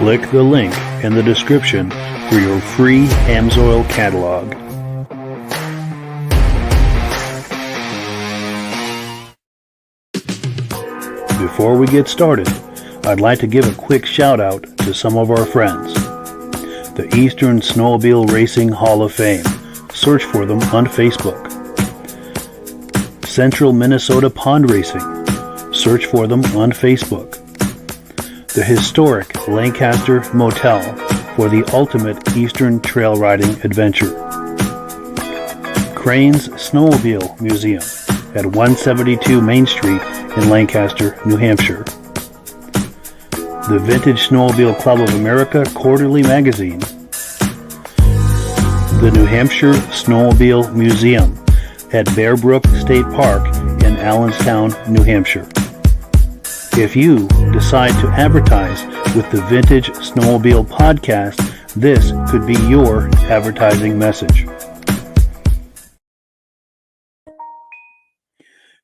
Click the link in the description for your free AMSOIL catalog. Before we get started, I'd like to give a quick shout out to some of our friends. The Eastern Snowmobile Racing Hall of Fame. Search for them on Facebook. Central Minnesota Pond Racing. Search for them on Facebook. The historic Lancaster Motel for the ultimate Eastern trail riding adventure. Crane's Snowmobile Museum at 172 Main Street in Lancaster, New Hampshire. The Vintage Snowmobile Club of America Quarterly Magazine. The New Hampshire Snowmobile Museum at Bear Brook State Park in Allenstown, New Hampshire. If you decide to advertise with the Vintage Snowmobile Podcast, this could be your advertising message.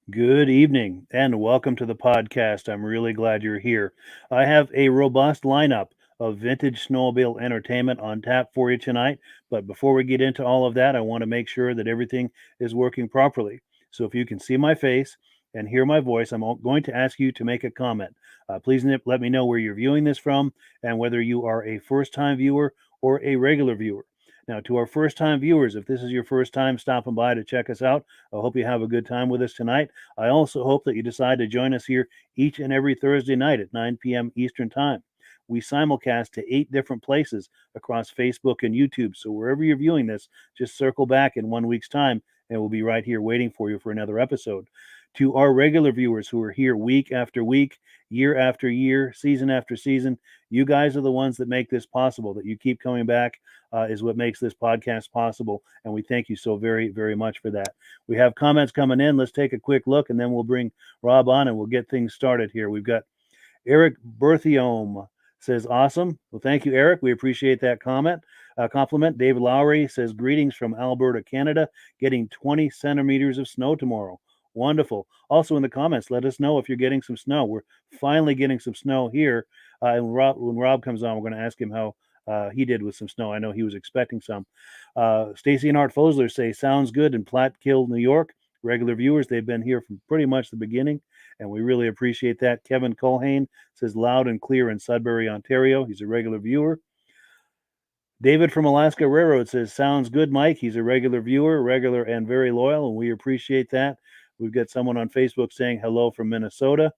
Good evening and welcome to the podcast. I'm really glad you're here. I have a robust lineup of vintage snowmobile entertainment on tap for you tonight. But before we get into all of that, I want to make sure that everything is working properly. So if you can see my face and hear my voice, I'm going to ask you to make a comment. Please let me know where you're viewing this from and whether you are a first-time viewer or a regular viewer. Now, to our first-time viewers, if this is your first time stopping by to check us out, I hope you have a good time with us tonight. I also hope that you decide to join us here each and every Thursday night at 9 p.m. Eastern Time. We simulcast to 8 different places across Facebook and YouTube. So wherever you're viewing this, just circle back in 1 week's time, and we'll be right here waiting for you for another episode. To our regular viewers who are here week after week, year after year, season after season, you guys are the ones that make this possible. That you keep coming back is what makes this podcast possible, and we thank you so very, very much for that. We have comments coming in. Let's take a quick look, and then we'll bring Rob on, and we'll get things started here. We've got Eric Berthiaume says, awesome. Well, thank you, Eric. We appreciate that compliment. David Lowry says, greetings from Alberta, Canada, getting 20 centimeters of snow tomorrow. Wonderful. Also in the comments, let us know if you're getting some snow. We're finally getting some snow here. And when Rob comes on, we're going to ask him how he did with some snow. I know he was expecting some. Stacy and Art Fosler say, sounds good in Platkill, New York. Regular viewers, they've been here from pretty much the beginning, and we really appreciate that. Kevin Colhane says, loud and clear in Sudbury, Ontario. He's a regular viewer. David from Alaska Railroad says, sounds good, Mike. He's a regular viewer, regular and very loyal, and we appreciate that. We've got someone on Facebook saying hello from Minnesota,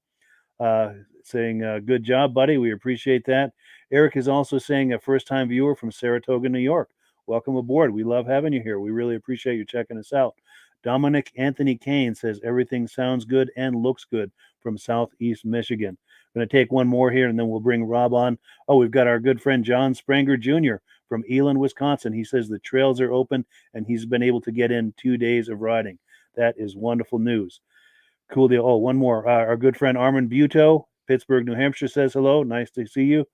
saying good job, buddy. We appreciate that. Eric is also saying a first-time viewer from Saratoga, New York. Welcome aboard. We love having you here. We really appreciate you checking us out. Dominic Anthony Kane says everything sounds good and looks good from Southeast Michigan. I'm going to take one more here, and then we'll bring Rob on. Oh, we've got our good friend John Spranger Jr. from Eland, Wisconsin. He says the trails are open, and he's been able to get in 2 days of riding. That is wonderful news. Cool deal. Oh, one more. Our good friend Armin Buto, Pittsburgh, New Hampshire, says hello. Nice to see you.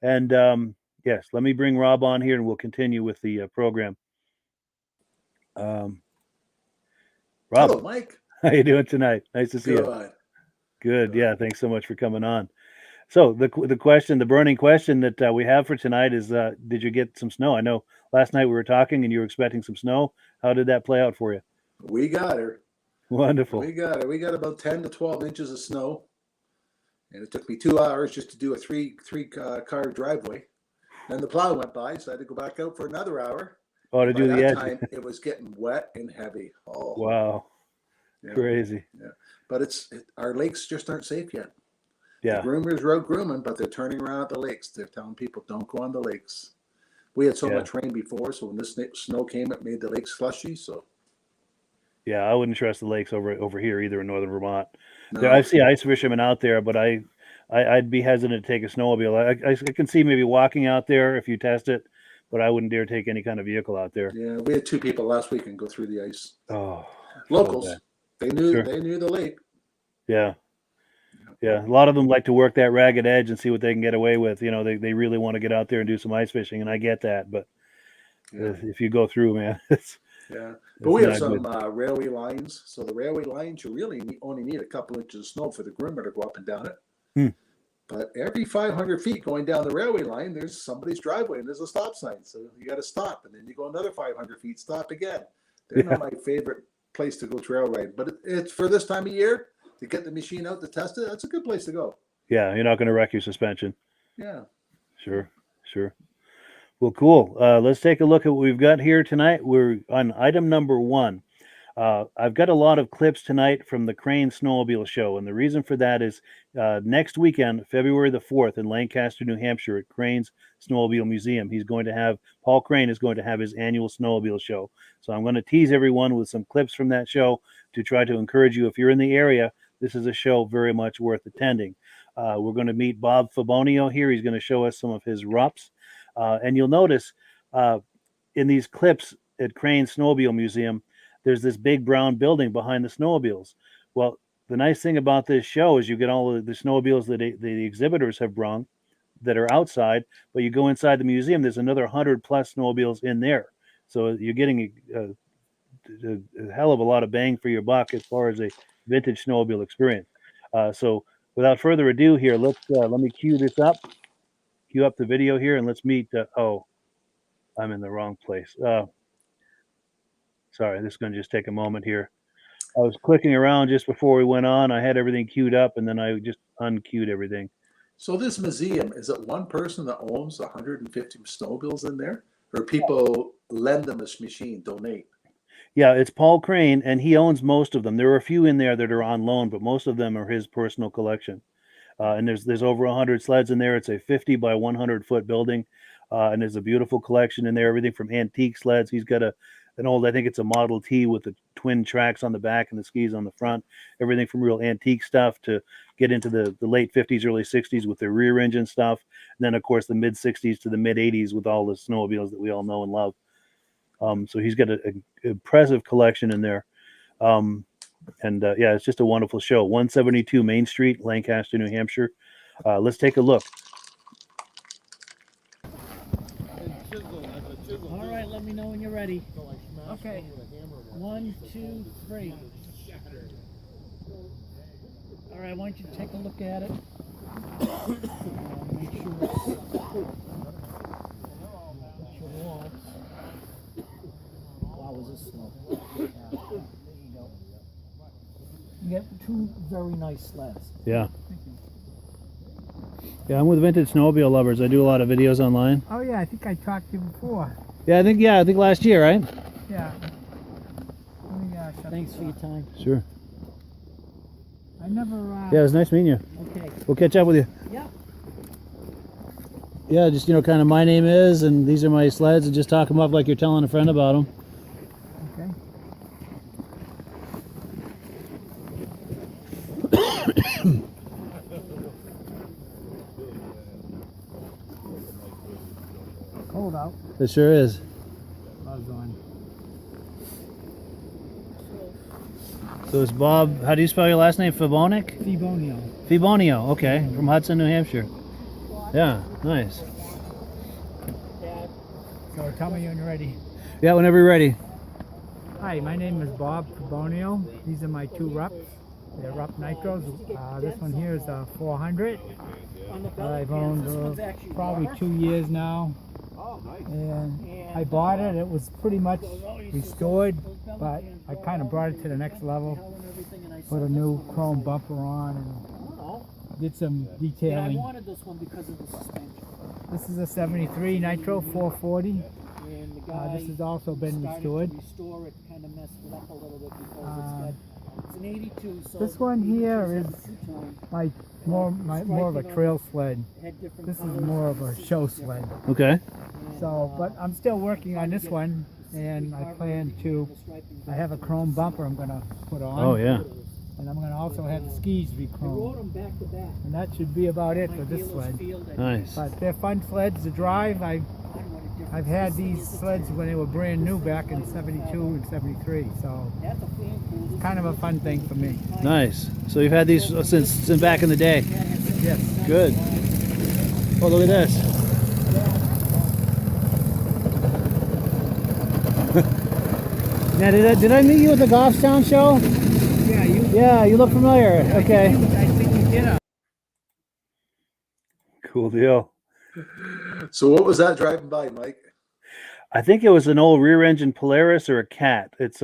And yes, let me bring Rob on here, and we'll continue with the program. Rob, hello, Mike. How you doing tonight? Nice to see you. Good. Yeah, thanks so much for coming on. So the question, the burning question that we have for tonight is, did you get some snow? I know last night we were talking, and you were expecting some snow. How did that play out for you? We got her. Wonderful. We got it. We got about 10 to 12 inches of snow, and it took me 2 hours just to do a three car driveway. Then the plow went by, so I had to go back out for another hour. Oh, to do the edge. Time, it was getting wet and heavy. Oh, wow. Yeah. Crazy. Yeah. But our lakes just aren't safe yet. Yeah. The groomers road grooming, but they're turning around at the lakes. They're telling people don't go on the lakes. We had so much rain before, so when this snow came, it made the lakes slushy. So. Yeah, I wouldn't trust the lakes over here either in northern Vermont. No. I see ice fishermen out there, but I'd be hesitant to take a snowmobile. I can see maybe walking out there if you test it, but I wouldn't dare take any kind of vehicle out there. Yeah, we had 2 people last weekend go through the ice. Oh, locals. So they knew the lake. Yeah. Yeah, a lot of them like to work that ragged edge and see what they can get away with. You know, they really want to get out there and do some ice fishing, and I get that. But if you go through, man, but we have some railway lines. So the railway lines, you really only need a couple inches of snow for the groomer to go up and down it. But every 500 feet going down the railway line, there's somebody's driveway and there's a stop sign. So you got to stop, and then you go another 500 feet, stop again. They're not my favorite place to go trail ride, but it's for this time of year to get the machine out to test it. That's a good place to go. Yeah, you're not going to wreck your suspension. Yeah. Sure. Well, cool. Let's take a look at what we've got here tonight. We're on item number 1. I've got a lot of clips tonight from the Crane Snowmobile Show, and the reason for that is next weekend, February the 4th, in Lancaster, New Hampshire, at Crane's Snowmobile Museum, Paul Crane is going to have his annual snowmobile show. So I'm going to tease everyone with some clips from that show to try to encourage you. If you're in the area, this is a show very much worth attending. We're going to meet Bob Fabonio here. He's going to show us some of his RUPs. And you'll notice in these clips at Crane Snowmobile Museum, there's this big brown building behind the snowmobiles. Well, the nice thing about this show is you get all of the snowmobiles that the exhibitors have brung that are outside, but you go inside the museum, there's another 100 plus snowmobiles in there. So you're getting a hell of a lot of bang for your buck as far as a vintage snowmobile experience. So without further ado here, let me cue up the video here, and let's meet. I'm in the wrong place. Sorry, this is going to just take a moment here. I was clicking around just before we went on. I had everything queued up, and then I just unqueued everything. So this museum, is it one person that owns 150 snowmobiles in there? Or people lend them this machine, donate? Yeah, it's Paul Crane, and he owns most of them. There are a few in there that are on loan, but most of them are his personal collection. And there's over 100 sleds in there. It's a 50 by 100 foot building, and there's a beautiful collection in there. Everything from antique sleds. He's got an old, I think it's a Model T with the twin tracks on the back and the skis on the front. Everything from real antique stuff to get into the late 50s, early 60s with the rear engine stuff. And then, of course, the mid 60s to the mid 80s with all the snowmobiles that we all know and love. So he's got an impressive collection in there. It's just a wonderful show. 172 Main Street, Lancaster, New Hampshire. Let's take a look. All right, let me know when you're ready. Okay. 1, 2, 3. All right, why don't you take a look at it? Make sure it's your wall. Wow, is this slow? There you go. You get 2 very nice sleds. Yeah. Yeah, I'm with Vintage Snowmobile Lovers. I do a lot of videos online. Oh yeah, I think I talked to you before. Yeah, I think last year, right? Yeah. Thanks for your time. Sure. I never. Yeah, it was nice meeting you. Okay. We'll catch up with you. Yeah. Yeah, just kind of my name is, and these are my sleds, and just talk them up like you're telling a friend about them. Okay. cold out. It sure is. Buzz on. So it's Bob. How do you spell your last name? Fibonic? Fibonio. Fibonio. Okay, from Hudson, New Hampshire. Yeah, nice. So tell me when you're ready. Yeah, whenever you're ready. Hi, my name is Bob Fibonio. These are my two Rups. They're Rup Nitros. This one here is a 400. I've owned probably 2 years now. And I bought it. It was pretty much restored, but I kind of brought it to the next level. Put a new chrome bumper on and did some detailing. I wanted this one because of the suspension. This is a 73 Nitro 440. And the guy This has also been restored. to restore it, kind of messed it up a little bit because it's an 82. So This one here is two-tone. more of a trail sled. Had different This is colors. more of a show sled. Okay. So, but I'm still working on this one, and I plan to. I have a chrome bumper I'm gonna put on. Oh yeah. And I'm gonna also have the skis I wrote re-chromed. them back to back. And that should be about it My for this dealer's sled. field, I Nice. But they're fun sleds to drive. don't know what a difference I've had this these is. sleds when they were brand new back in 72 and 73. So That's a fan pool. This kind of a fun thing for me. Nice. So you've had these since back in the day. Yes. Good. Oh, look at this. Now, did I meet you at the Goffstown show? Yeah, Yeah, you look familiar. Okay. I think you did. Cool deal. So what was that driving by, Mike? I think it was an old rear-engine Polaris or a Cat. It's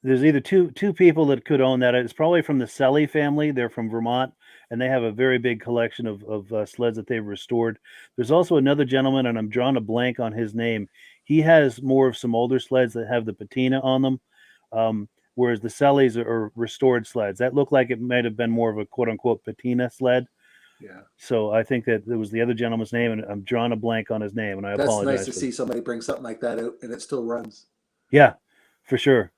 there's either two people that could own that. It's probably from the Selly family. They're from Vermont, and they have a very big collection of sleds that they've restored. There's also another gentleman, and I'm drawing a blank on his name. He has more of some older sleds that have the patina on them, whereas the Sellys are restored sleds. That looked like it might have been more of a quote-unquote patina sled. Yeah. So I think that it was the other gentleman's name, and I'm drawing a blank on his name, and I That's apologize. nice to see somebody bring something like that out and it still runs. Yeah, for sure.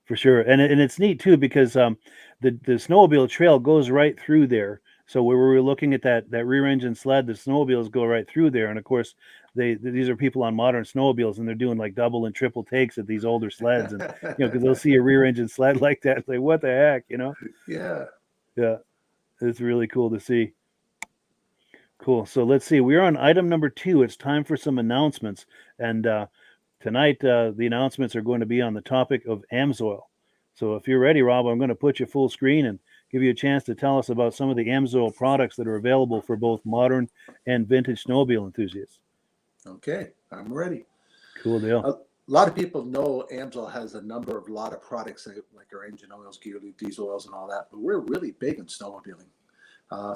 For sure. And it's neat too, because the snowmobile trail goes right through there. So where we were looking at that rear engine sled, the snowmobiles go right through there. And of course, these are people on modern snowmobiles, and they're doing like double and triple takes at these older sleds. And, because they'll see a rear engine sled like that. It's like, what the heck, Yeah. Yeah. It's really cool to see. Cool. So let's see. We're on item number 2. It's time for some announcements. And tonight, the announcements are going to be on the topic of AMSOIL. So if you're ready, Rob, I'm going to put you full screen and give you a chance to tell us about some of the AMSOIL products that are available for both modern and vintage snowmobile enthusiasts. Okay, I'm ready. Cool deal. A lot of people know AMSOIL has a lot of products like our engine oils, gear loop, diesel oils, and all that, but we're really big in snowmobiling.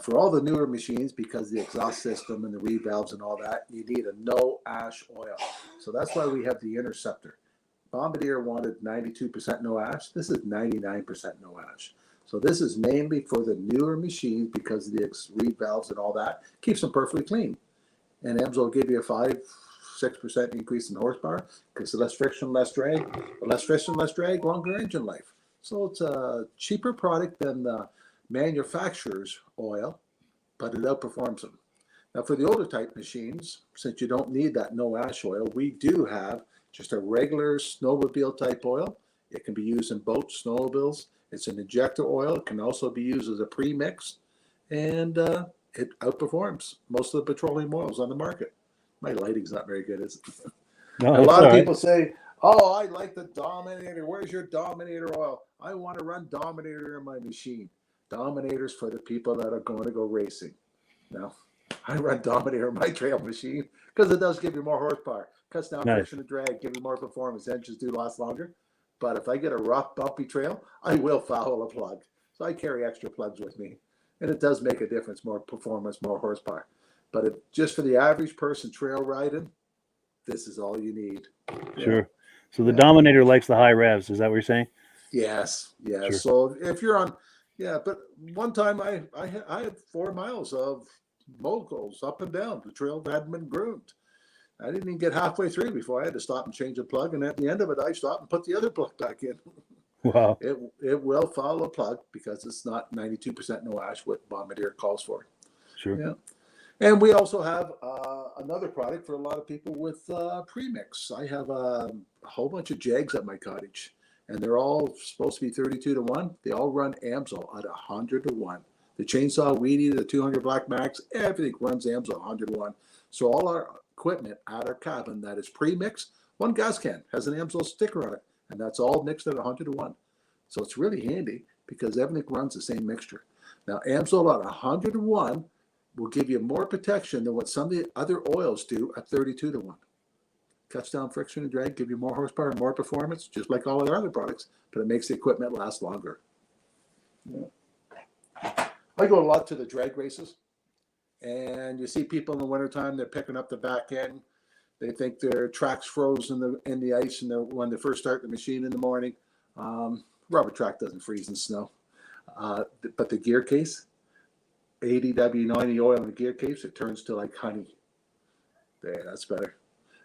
For all the newer machines, because the exhaust system and the reed valves and all that, you need a no ash oil. So that's why we have the Interceptor. Bombardier wanted 92% no ash. This is 99% no ash. So this is mainly for the newer machines because the reed valves and all that keeps them perfectly clean. And AMSOIL will give you a 5-6% increase in horsepower because less friction, less drag. Less friction, less drag, longer engine life. So it's a cheaper product than the manufacturer's oil, but it outperforms them. Now for the older type machines, since you don't need that no ash oil, we do have just a regular snowmobile type oil. It can be used in boats, snowmobiles. It's an injector oil. It can also be used as a pre-mix, and it outperforms most of the petroleum oils on the market. My lighting's not very good, is it? No, A lot of all right. people say, oh, I like the Dominator. Where's your Dominator oil? I want to run Dominator in my machine. Dominators for the people that are going to go racing. Now, I run Dominator in my trail machine because it does give you more horsepower. Cuts down Nice. friction and drag, give you more performance. Engines do last longer. But if I get a rough, bumpy trail, I will foul a plug. So I carry extra plugs with me. And it does make a difference, more performance, more horsepower. But just for the average person trail riding, this is all you need. Sure. So the Dominator likes the high revs. Is that what you're saying? Yes. Sure. So if you're on, but one time I had 4 miles of moguls up and down. The trail hadn't been groomed. I didn't even get halfway through before I had to stop and change a plug. And at the end of it, I stopped and put the other plug back in. Wow. It will follow a plug because it's not 92% no ash what Bombardier calls for. Sure. Yeah. And we also have another product for a lot of people with premix. I have a whole bunch of Jags at my cottage, and they're all supposed to be 32-1. They all run Amsoil at 100-1. The chainsaw, weed eater, the 200 Black Max, everything runs Amsoil 100-1. So all our equipment at our cabin that is pre-mixed, one gas can has an Amsoil sticker on it, and that's all mixed at 100-1. So it's really handy because everything runs the same mixture. Now, Amsoil at 100-1 will give you more protection than what some of the other oils do at 32-1. Cuts down friction and drag, give you more horsepower, more performance, just like all of our other products, but it makes the equipment last longer. Yeah. I go a lot to the drag races, and you see people in the wintertime, they're picking up the back end. They think their track's frozen in the ice and when they first start the machine in the morning. Rubber track doesn't freeze in snow. But the gear case, 80W90 oil in the gear case, it turns to like honey. There, that's better.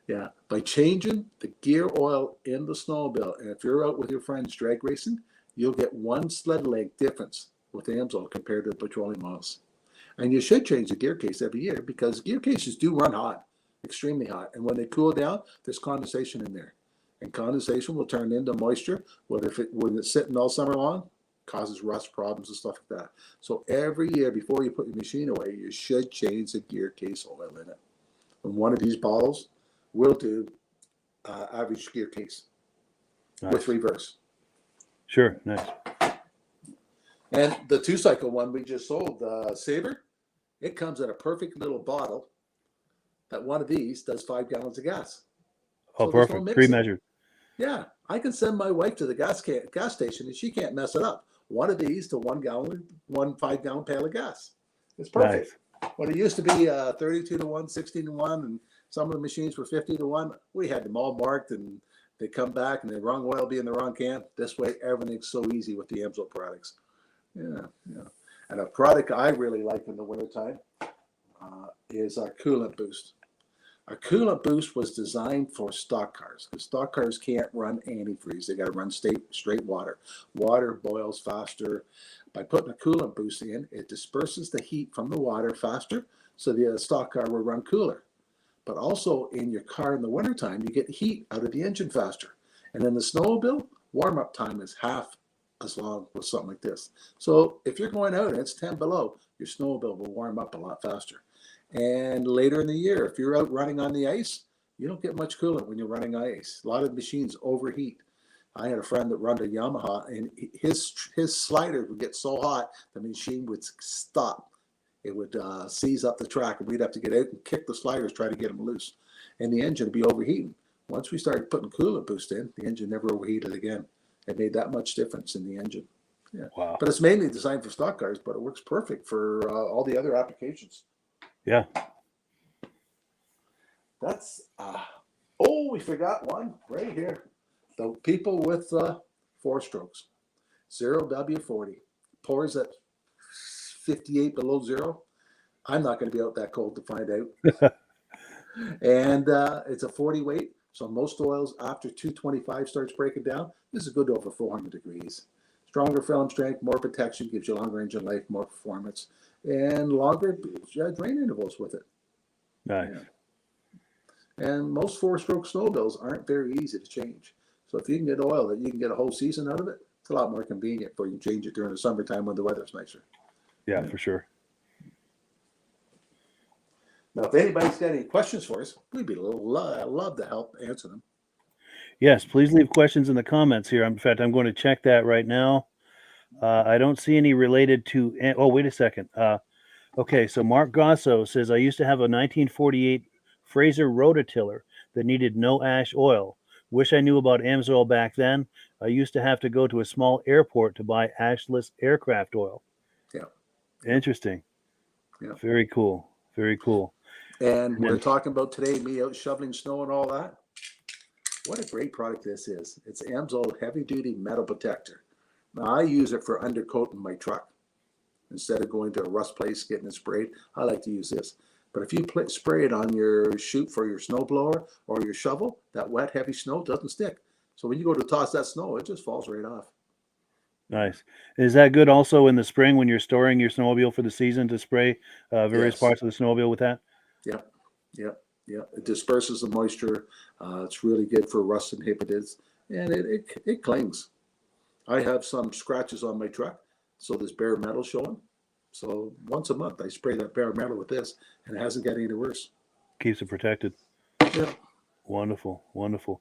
Yeah, by changing the gear oil in the snowmobile, and if you're out with your friends drag racing, you'll get one sled leg difference with Amsoil compared to the petroleum oils. And you should change the gear case every year because gear cases do run hot, extremely hot. And when they cool down, there's condensation in there. And condensation will turn into moisture, when it's sitting all summer long, causes rust problems and stuff like that. So every year before you put your machine away, you should change the gear case oil in it. And one of these bottles will do average gear case with reverse. Sure, nice. And the 2-cycle one we just sold, the Sabre, it comes in a perfect little bottle that one of these does 5 gallons of gas. Oh, So perfect. no Pre-measured. Yeah, I can send my wife to the gas station and she can't mess it up. One of these to 1 gallon, 5-gallon pail of gas. It's perfect. Nice. When it used to be 32-1, 16-1, and some of the machines were 50-1, we had them all marked and they come back and the wrong oil be in the wrong can. This way, everything's so easy with the Amsoil products. Yeah. And a product I really like in the wintertime is our coolant boost. Our coolant boost was designed for stock cars because stock cars can't run antifreeze. They got to run straight water. Water boils faster. By putting a coolant boost in, it disperses the heat from the water faster, so the stock car will run cooler. But also in your car in the wintertime, you get heat out of the engine faster. And in the snowmobile, warm-up time is half as long with something like this. So if you're going out and it's 10 below, your snowmobile will warm up a lot faster. And later in the year, if you're out running on the ice, you don't get much coolant when you're running ice. A lot of machines overheat. I had a friend that ran a Yamaha, and his slider would get so hot, the machine would stop. It would seize up the track, and we'd have to get out and kick the sliders, try to get them loose. And the engine would be overheating. Once we started putting coolant boost in, the engine never overheated again. It made that much difference in the engine. Yeah. Wow. But it's mainly designed for stock cars, but it works perfect for all the other applications. Yeah. That's, we forgot one right here. The people with 4 strokes, 0W40, pours at 58 below zero. I'm not going to be out that cold to find out. And it's a 40 weight. So most oils after 225 starts breaking down. This is good to over 400 degrees. Stronger film strength, more protection, gives you longer engine life, more performance, and longer drain intervals with it. Nice. Yeah. And most 4-stroke snowmobiles aren't very easy to change. So if you can get oil that you can get a whole season out of it, it's a lot more convenient for you to change it during the summertime when the weather's nicer. Yeah, for sure. Now, if anybody's got any questions for us, we'd be love to help answer them. Yes, please leave questions in the comments here. In fact, I'm going to check that right now. I don't see any related to. Oh, wait a second. Okay, so Mark Gosso says, I used to have a 1948 Fraser rototiller that needed no ash oil. Wish I knew about Amsoil back then. I used to have to go to a small airport to buy ashless aircraft oil. Yeah. Interesting. Yeah. Very cool. Very cool. And we're talking about today, me out shoveling snow and all that. What a great product this is. It's Amsoil heavy duty metal protector. Now, I use it for undercoating my truck. Instead of going to a rust place, getting it sprayed, I like to use this. But if you spray it on your chute for your snowblower or your shovel, that wet, heavy snow doesn't stick. So when you go to toss that snow, it just falls right off. Nice. Is that good also in the spring when you're storing your snowmobile for the season to spray various Yes. parts of the snowmobile with that? Yep. Yep. Yep. It disperses the moisture. It's really good for rust inhibitors, and it clings. I have some scratches on my truck, so there's bare metal showing. So once a month, I spray that bare metal with this, and it hasn't got any worse. Keeps it protected. Yeah. Wonderful. Wonderful.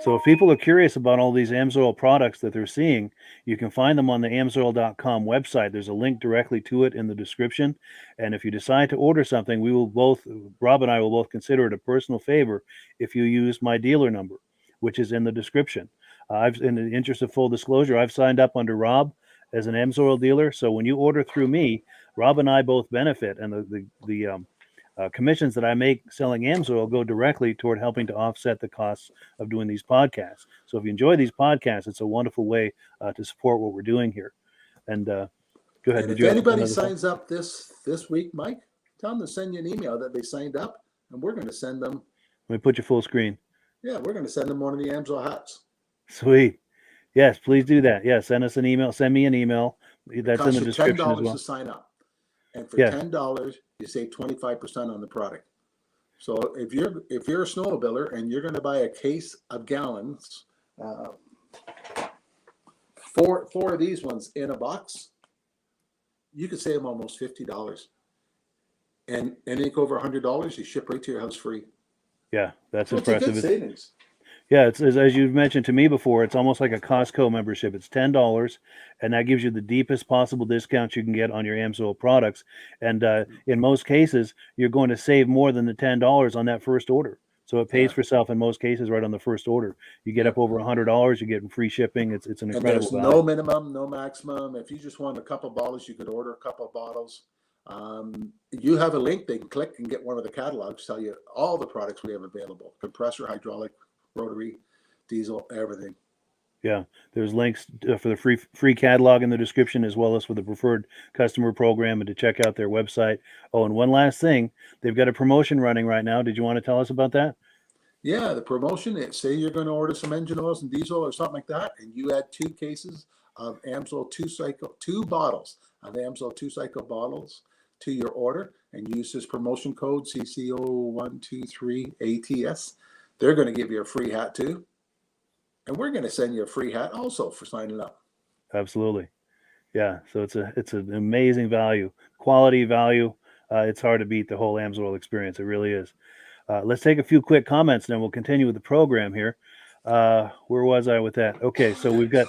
So if people are curious about all these AMSOIL products that they're seeing, you can find them on the AMSOIL.com website. There's a link directly to it in the description. And if you decide to order something, we will both, Rob and I will both consider it a personal favor if you use my dealer number, which is in the description. In the interest of full disclosure, I've signed up under Rob as an AMSOIL dealer. So when you order through me, Rob and I both benefit, and the commissions that I make selling AMSOIL go directly toward helping to offset the costs of doing these podcasts. So if you enjoy these podcasts, it's a wonderful way to support what we're doing here. And go ahead. And if anybody signs up this week, Mike, tell them to send you an email that they signed up, and we're going to send them. Let me put you full screen. Yeah, we're going to send them one of the AMSOIL hats. Sweet. Yes, please do that. Yeah, send us an email. Send me an email. That's in the description as well. $10 to sign up, and for $10 you save 25% on the product. So if you're a snowmobiler and you're going to buy a case of gallons, four of these ones in a box, you could save almost $50. And anything over $100, you ship right to your house free. Yeah, that's so impressive. It's a good savings. Yeah, it's as you've mentioned to me before, it's almost like a Costco membership. It's $10, and that gives you the deepest possible discounts you can get on your AMSOIL products. And in most cases, you're going to save more than the $10 on that first order. So it pays for itself in most cases right on the first order. You get up over $100, you get free shipping. It's an incredible and there's value. No minimum, no maximum. If you just want a couple of bottles, you could order a couple of bottles. You have a link they can click and get one of the catalogs, tell you all the products we have available: compressor, hydraulic, rotary, diesel, everything. Yeah, there's links for the free catalog in the description, as well as for the preferred customer program, and to check out their website. Oh, and one last thing, they've got a promotion running right now. Did you want to tell us about that? Yeah, the promotion, say you're going to order some engine oils and diesel or something like that, and you add 2 cases of AMSOIL 2 bottles of AMSOIL 2-cycle bottles to your order, and use this promotion code CCO123ATS. They're going to give you a free hat too. And we're going to send you a free hat also for signing up. Absolutely. Yeah. So it's an amazing value, quality value. It's hard to beat the whole AMSOIL experience. It really is. Let's take a few quick comments, and then we'll continue with the program here. Where was I with that? Okay. So we've got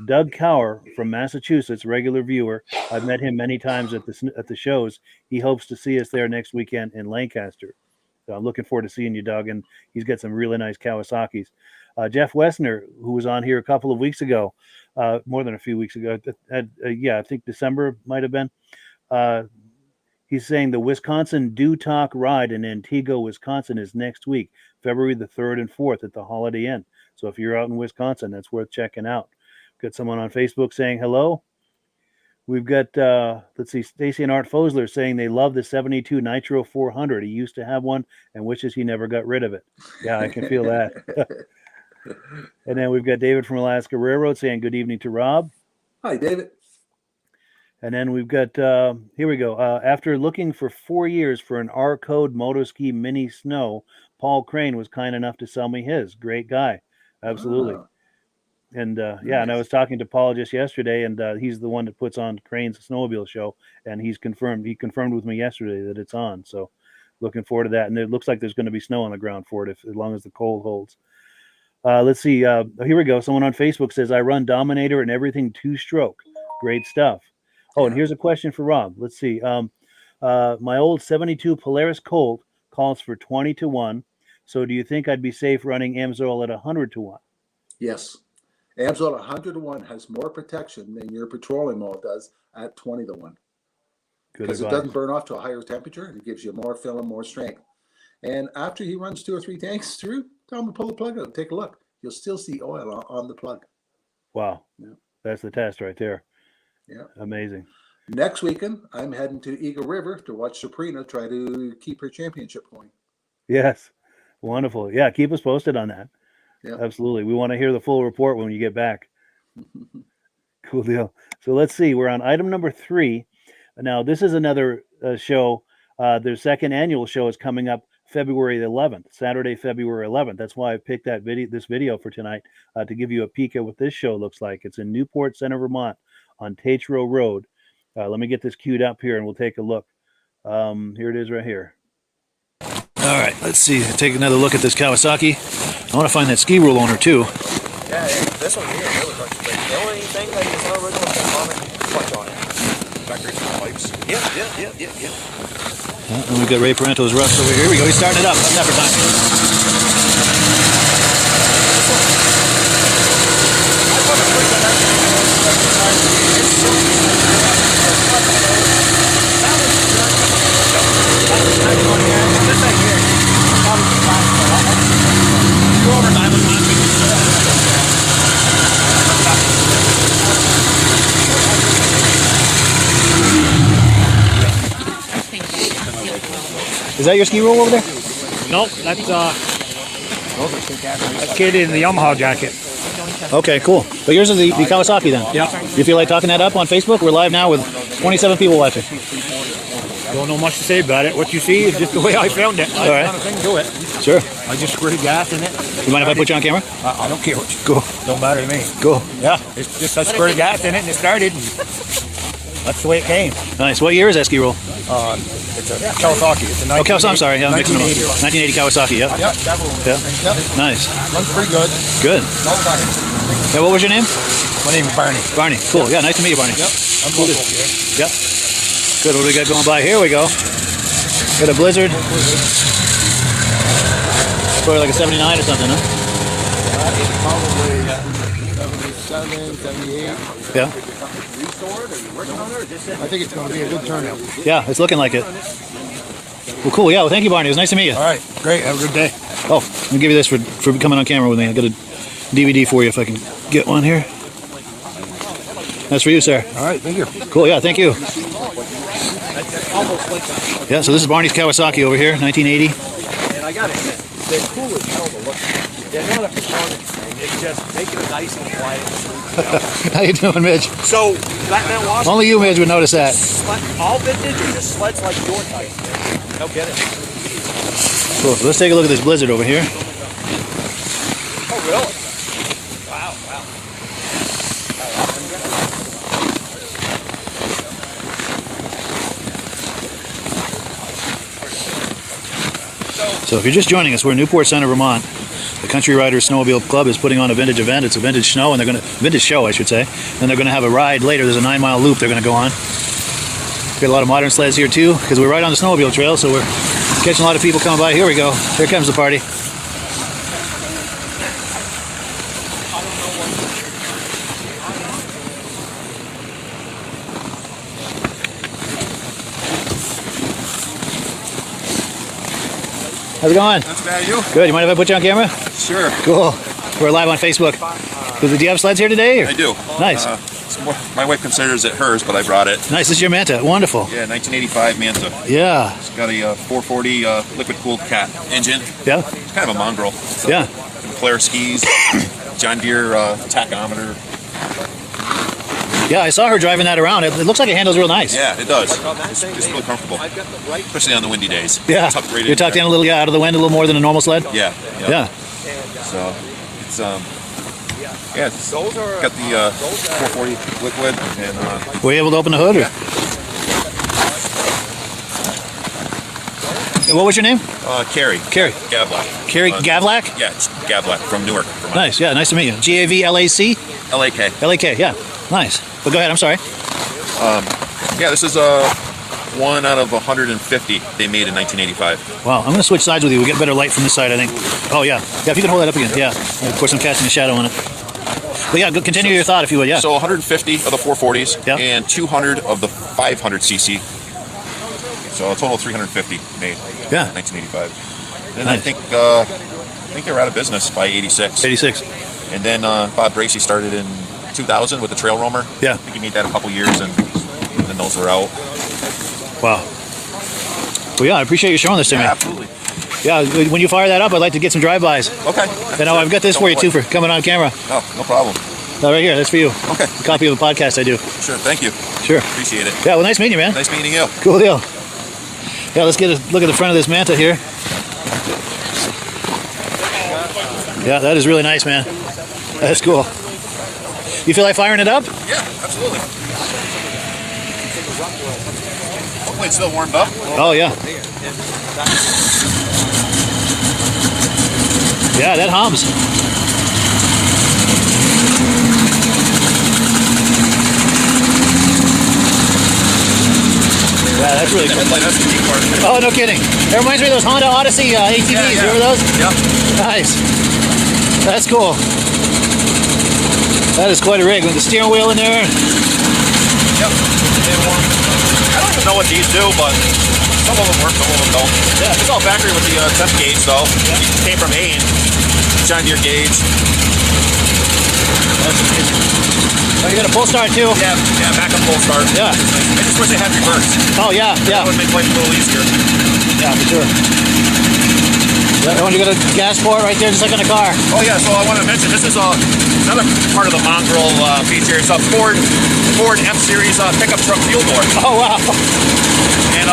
Doug Cower from Massachusetts, regular viewer. I've met him many times at the shows. He hopes to see us there next weekend in Lancaster. So I'm looking forward to seeing you, Doug, and he's got some really nice Kawasaki's. Jeff Wessner, who was on here a couple of weeks ago, more than a few weeks ago, I think December might have been. He's saying the Wisconsin Do Talk ride in Antigua, Wisconsin is next week, February the 3rd and 4th at the Holiday Inn. So if you're out in Wisconsin, that's worth checking out. Got someone on Facebook saying hello. We've got, Stacy and Art Fosler saying they love the 72 Nitro 400. He used to have one and wishes he never got rid of it. Yeah, I can feel that. And then we've got David from Alaska Railroad saying good evening to Rob. Hi, David. And then we've got, here we go. After looking for 4 years for an R-Code Motoski Mini Snow, Paul Crane was kind enough to sell me his. Great guy. Absolutely. Wow. And Nice. and I was talking to Paul just yesterday, and he's the one that puts on Crane's Snowmobile show, and he confirmed with me yesterday that it's on. So looking forward to that. And it looks like there's going to be snow on the ground for it as long as the cold holds. Let's see. Here we go. Someone on Facebook says, I run Dominator and everything 2-stroke. Great stuff. Oh, and here's a question for Rob. Let's see. My old 72 Polaris Colt calls for 20-1. So do you think I'd be safe running AMSOIL at 100-1? Yes. AMSOIL 100-1 has more protection than your petroleum oil does at 20-1. Because it doesn't burn off to a higher temperature. It gives you more film, more strength. And after he runs 2 or 3 tanks through, tell him to pull the plug out and take a look. You'll still see oil on the plug. Wow. Yeah. That's the test right there. Yeah. Amazing. Next weekend, I'm heading to Eagle River to watch Sabrina try to keep her championship going. Yes. Wonderful. Yeah, keep us posted on that. Yeah. Absolutely. We want to hear the full report when you get back. Cool deal. So let's see. We're on item number 3. Now, this is another show. Their second annual show is coming up February 11th, Saturday, February 11th. That's why I picked this video for tonight to give you a peek at what this show looks like. It's in Newport Center, Vermont, on Tatro Road. Let me get this queued up here, and we'll take a look. Here it is right here. All right, let's see. Take another look at this Kawasaki. I want to find that ski rule owner too. Yeah, this one here really looks great. The only thing that is not original is the common clutch on it. Factory pipes. Yeah. And we've got Ray Parento's Rust over here. Here we go. He's starting it up. It's never time. Is that your ski roll over there? Nope, that's a kid in the Yamaha jacket. Okay, cool. But yours is the Kawasaki then? Yeah. You feel like talking that up on Facebook? We're live now with 27 people watching. Don't know much to say about it. What you see is just the way I found it. All right. I don't think do it. Sure. I just squirted gas in it. You mind if I put you on camera? I don't care what you Cool. Don't matter to me. Cool. Yeah, it's just I squirted gas in it and it started. And that's the way it came. Nice. What year is that ski roll? It's a Kawasaki. It's a Oh, Kawasaki. I'm sorry. Yeah, I'm mixing them up. 1980 Kawasaki. Yep. Yep. Nice. Runs pretty good. Good. Yeah, what was your name? My name is Barney. Barney. Cool. Yeah, nice to meet you, Barney. Yep. I'm cool. Yep. Good. What do we got going by? Here we go. Got a Blizzard. Probably like a 79 or something, huh? Probably 77, 78. Yeah. I think it's going to be a good turnout. Yeah, it's looking like it. Well, cool. Yeah, well, thank you, Barney. It was nice to meet you. All right, great. Have a good day. Oh, let me give you this for coming on camera with me. I got a DVD for you if I can get one here. That's for you, sir. All right, thank you. Cool. Yeah, thank you. Yeah, so this is Barney's Kawasaki over here, 1980. And I gotta admit, they're cool as hell to look at. They're not a performance thing. It's just making it nice and quiet. How you doing, Midge? So, Batman Wasp, Only you, Midge, would notice that. all vintage or just sleds like your type? No kidding. Cool. So let's take a look at this Blizzard over here. Oh, really? Wow. So if you're just joining us, we're in Newport Center, Vermont. The Country Riders Snowmobile Club is putting on a vintage event. It's a vintage snow, and they're vintage show, I should say. And they're going to have a ride later. There's a 9-mile loop they're going to go on. Got a lot of modern sleds here too, because we're right on the snowmobile trail, so we're catching a lot of people coming by. Here we go. Here comes the party. How's it going? That's bad, you? Good. You mind if I put you on camera? Sure. Cool. We're live on Facebook. Do you have sleds here today? Or? I do. Nice. My wife considers it hers, but I brought it. Nice. This is your Manta. Wonderful. Yeah, 1985 Manta. Yeah. It's got a 440 liquid-cooled cat engine. Yeah. It's kind of a mongrel. Yeah. Claire skis, John Deere tachometer. Yeah, I saw her driving that around. It looks like it handles real nice. Yeah, it does. It's really comfortable, especially on the windy days. Yeah. You're tucked in a little, out of the wind a little more than a normal sled? Yeah. Yeah. So it's it's got the 440 liquid and Were you able to open the hood? Or? What was your name? Carrie. Carrie. Gavlak. Carrie Gavlak? Yeah, it's Gavlak from Newark, Vermont. Nice. Yeah, nice to meet you. Gavlac? LAK. LAK, yeah. Nice. But go ahead, I'm sorry. Yeah, this is one out of 150 they made in 1985. Wow, I'm going to switch sides with you. We get better light from this side, I think. Oh, yeah. Yeah, if you can hold that up again. Yeah. Of course, I'm casting a shadow on it. But yeah, continue your thought if you would, yeah. So 150 of the 440s yeah. and 200 of the 500cc. So a total of 350 made yeah. in 1985. And nice. I think they were out of business by 86. 86. And then Bob Bracey started in 2000 with the Trail Roamer. Yeah. I think he made that a couple years, and then those were out. Wow. Well, yeah, I appreciate you showing this to me. Absolutely. Yeah, when you fire that up, I'd like to get some drive-bys. Okay. And I've got this for you, too, for coming on camera. No problem. right here. That's for you. Okay. A copy of a podcast I do. Sure. Thank you. Sure. Appreciate it. Yeah, well, nice meeting you, man. Nice meeting you. Cool deal. Yeah, let's get a look at the front of this Manta here. Yeah, that is really nice, man. That's cool. You feel like firing it up? Yeah, absolutely. Hopefully it's still warmed up. Oh, yeah. Yeah, that hums. Yeah, that's really cool. That's the key part. Oh, no kidding. It reminds me of those Honda Odyssey ATVs. Yeah. Remember those? Yep. Nice. That's cool. That is quite a rig with the steering wheel in there. Yep. I don't even know what these do, but some of them work, some of them don't. Yeah. It's all factory with the temp gauge, though. It came from Ain. John Deere gauge. That's amazing. Oh, you got a pull start too? Yeah, backup full start. Yeah. I just wish they had reverse. Oh, yeah, yeah. That would make life a little easier. Yeah, for sure. Yeah, you want to go to gas port right there, just like in a car. Oh yeah, so I want to mention this is another part of the Mongrel feature. It's a Ford F-Series pickup truck fuel door. Oh, wow. And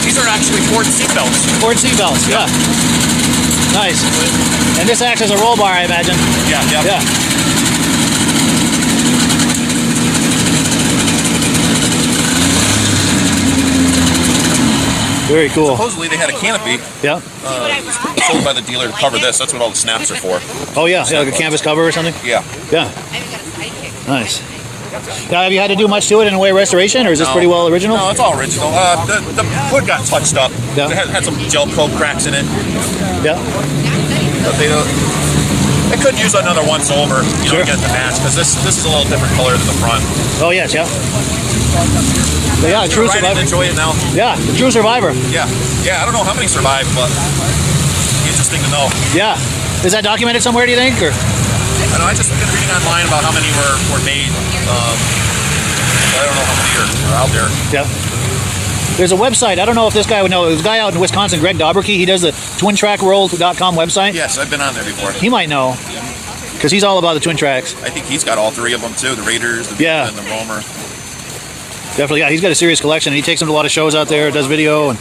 these are actually Ford seatbelts. Ford seatbelts, yeah. Nice. And this acts as a roll bar, I imagine. Yeah. Yeah. Very cool. Supposedly they had a canopy Yeah. sold by the dealer to cover this. That's what all the snaps are for. Oh, yeah. Yeah, like a canvas cover or something? Yeah. Yeah. Nice. Now, have you had to do much to it in a way of restoration, or is this pretty well original? No, it's all original. The hood got touched up. Yeah. It had some gel coat cracks in it. Yeah. But they could use another once over, Sure. to get the match, because this is a little different color than the front. Oh, yes, yeah. But yeah, true Ride it survivor. and enjoy it now. Yeah, the true survivor. Yeah. I don't know how many survived, but interesting to know. Yeah. Is that documented somewhere, do you think? Or? I know, I just been reading online about how many were made. I don't know how many are out there. Yeah. There's a website. I don't know if this guy would know. There's a guy out in Wisconsin, Greg Dobberkey. He does the twintrackworld.com website. Yes, I've been on there before. He might know, because he's all about the twin tracks. I think he's got all three of them too, the Raiders, the Yeah. and the Roamer. Definitely, yeah. He's got a serious collection. He takes them to a lot of shows out there, does video. And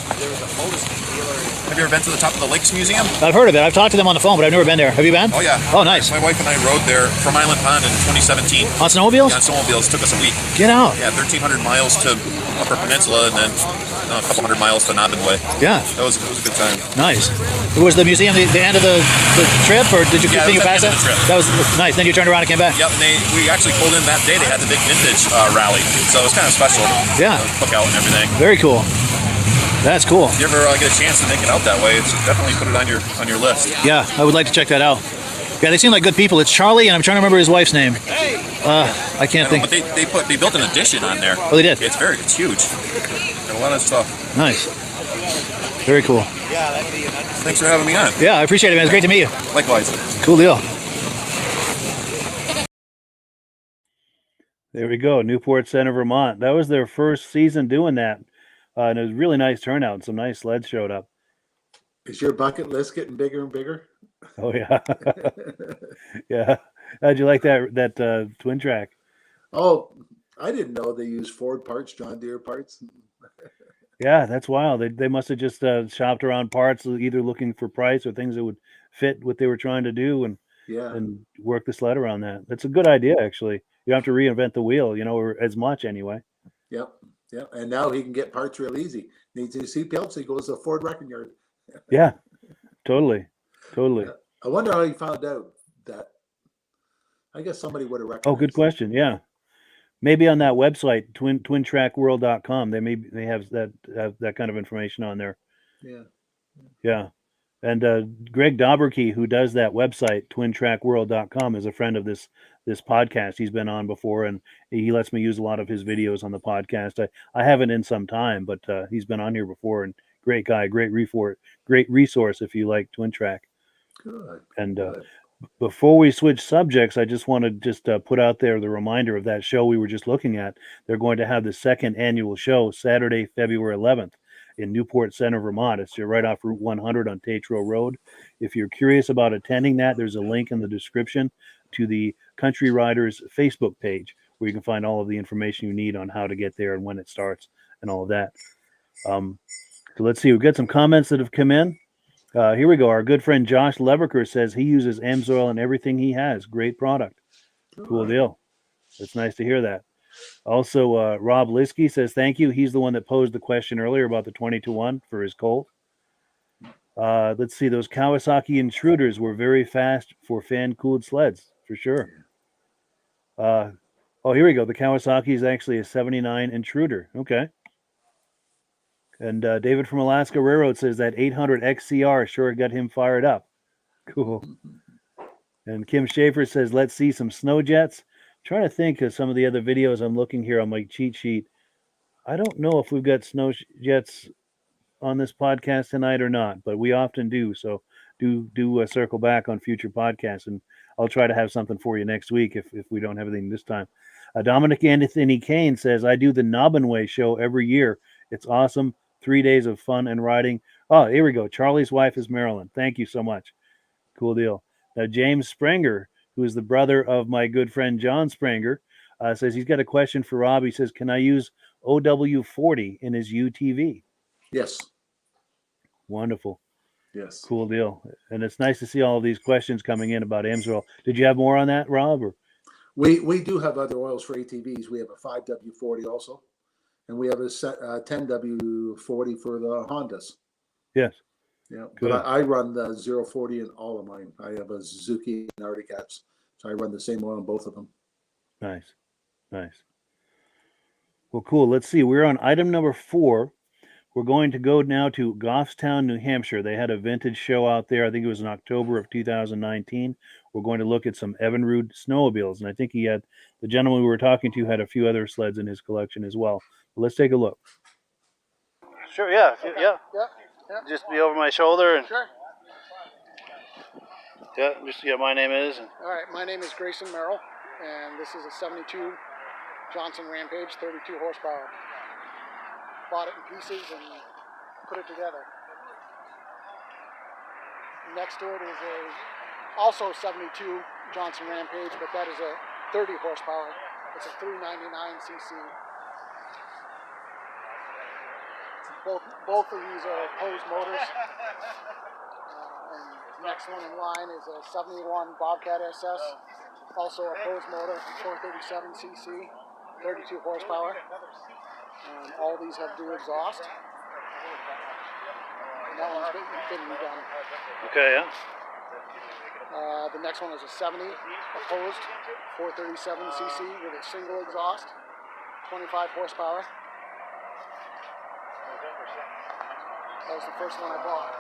Have you ever been to the top of the Lakes Museum? I've heard of it. I've talked to them on the phone, but I've never been there. Have you been? Oh yeah. Oh, nice. My wife and I rode there from Island Pond in 2017. On snowmobiles? Yeah, on snowmobiles. Took us a week. Get out. Yeah, 1,300 miles to Upper Peninsula and then a couple hundred miles to Nobbin Way. Yeah. It was a good time. Nice. Was the museum the end of the trip, or did you Yeah, it continue was past the that? end of the trip. That was nice. Then you turned around and came back. Yep, and we actually pulled in that day. They had the big vintage rally, so it was kind of special. Yeah. Cookout and everything. Very cool. That's cool. If you ever get a chance to make it out that way, it's definitely put it on your list. Yeah, I would like to check that out. Yeah, they seem like good people. It's Charlie, and I'm trying to remember his wife's name. I can't think. But they built an addition on there. Oh, they did? It's huge. Got a lot of stuff. Nice. Very cool. Thanks for having me on. Yeah, I appreciate it, man. It's great to meet you. Likewise. Cool deal. There we go. Newport Center, Vermont. That was their first season doing that. And it was a really nice turnout. Some nice sleds showed up. Is your bucket list getting bigger and bigger? Oh, yeah. Yeah. How'd you like that twin track? Oh, I didn't know they use Ford parts, John Deere parts. Yeah, that's wild. They must have just shopped around parts, either looking for price or things that would fit what they were trying to do, and work the sled around that. That's a good idea, actually. You don't have to reinvent the wheel, or as much anyway. Yep. And now he can get parts real easy. Needs new seat belts, he goes to Ford Wrecking Yard. Yeah, totally. I wonder how he found out that. I guess somebody would have recognized. Oh, good question. Yeah. Maybe on that website, twintrackworld.com, they have that kind of information on there. Yeah. And Greg Dobberkey, who does that website, twintrackworld.com, is a friend of this podcast. He's been on before, and he lets me use a lot of his videos on the podcast. I haven't in some time, but he's been on here before, and great guy, great resource if you like Twin Track. Good. And before we switch subjects, I just want to put out there the reminder of that show we were just looking at. They're going to have the second annual show Saturday, February 11th in Newport Center, Vermont. It's right off Route 100 on Tatro Road. If you're curious about attending that, there's a link in the description. to the Country Riders Facebook page, where you can find all of the information you need on how to get there and when it starts and all of that. So let's see. We've got some comments that have come in. Here we go. Our good friend Josh Leverker says he uses AMSOIL in everything he has. Great product. Cool deal. It's nice to hear that. Also, Rob Liskey says thank you. He's the one that posed the question earlier about the 20-1 for his Colt. Let's see. Those Kawasaki Intruders were very fast for fan-cooled sleds, for sure. Oh, here we go. The Kawasaki is actually a 79 Intruder. Okay. And David from Alaska Railroad says that 800 XCR sure got him fired up. Cool. And Kim Schaefer says, let's see some snow jets. Trying to think of some of the other videos I'm looking here on my cheat sheet. I don't know if we've got snow jets on this podcast tonight or not, but we often do. So do circle back on future podcasts, and I'll try to have something for you next week if we don't have anything this time. Dominic Anthony Kane says, I do the Nobbinway show every year. It's awesome. 3 days of fun and riding. Oh, here we go. Charlie's wife is Marilyn. Thank you so much. Cool deal. Now, James Sprenger, who is the brother of my good friend John Sprenger, says he's got a question for Rob. He says, can I use OW40 in his UTV? Yes. Wonderful. Yes. Cool deal. And it's nice to see all of these questions coming in about AMSOIL. Did you have more on that, Rob? Or? We do have other oils for ATVs. We have a 5W40 also, and we have a 10W40 for the Hondas. Yes. Yeah, good. But I run the 040 in all of mine. I have a Suzuki and Arctic Cats, so I run the same oil on both of them. Nice. Well, cool. Let's see. We're on item number 4. We're going to go now to Goffstown, New Hampshire. They had a vintage show out there. I think it was in October of 2019. We're going to look at some Evinrude snowmobiles. And I think the gentleman we were talking to had a few other sleds in his collection as well. But let's take a look. Sure, yeah. Okay. Yeah. Just be over my shoulder. And Sure. Yeah, my name is. All right, my name is Grayson Merrill, and this is a 72 Johnson Rampage, 32 horsepower. Bought it in pieces and put it together. Next to it is also 72 Johnson Rampage, but that is a 30 horsepower. It's a 399cc. Both of these are opposed motors. And the next one in line is a 71 Bobcat SS, also opposed motor, 437cc, 32 horsepower. All these have dual exhaust. And that one's been redone. Okay, yeah. The next one is a 70 opposed, 437cc with a single exhaust, 25 horsepower. That was the first one I bought.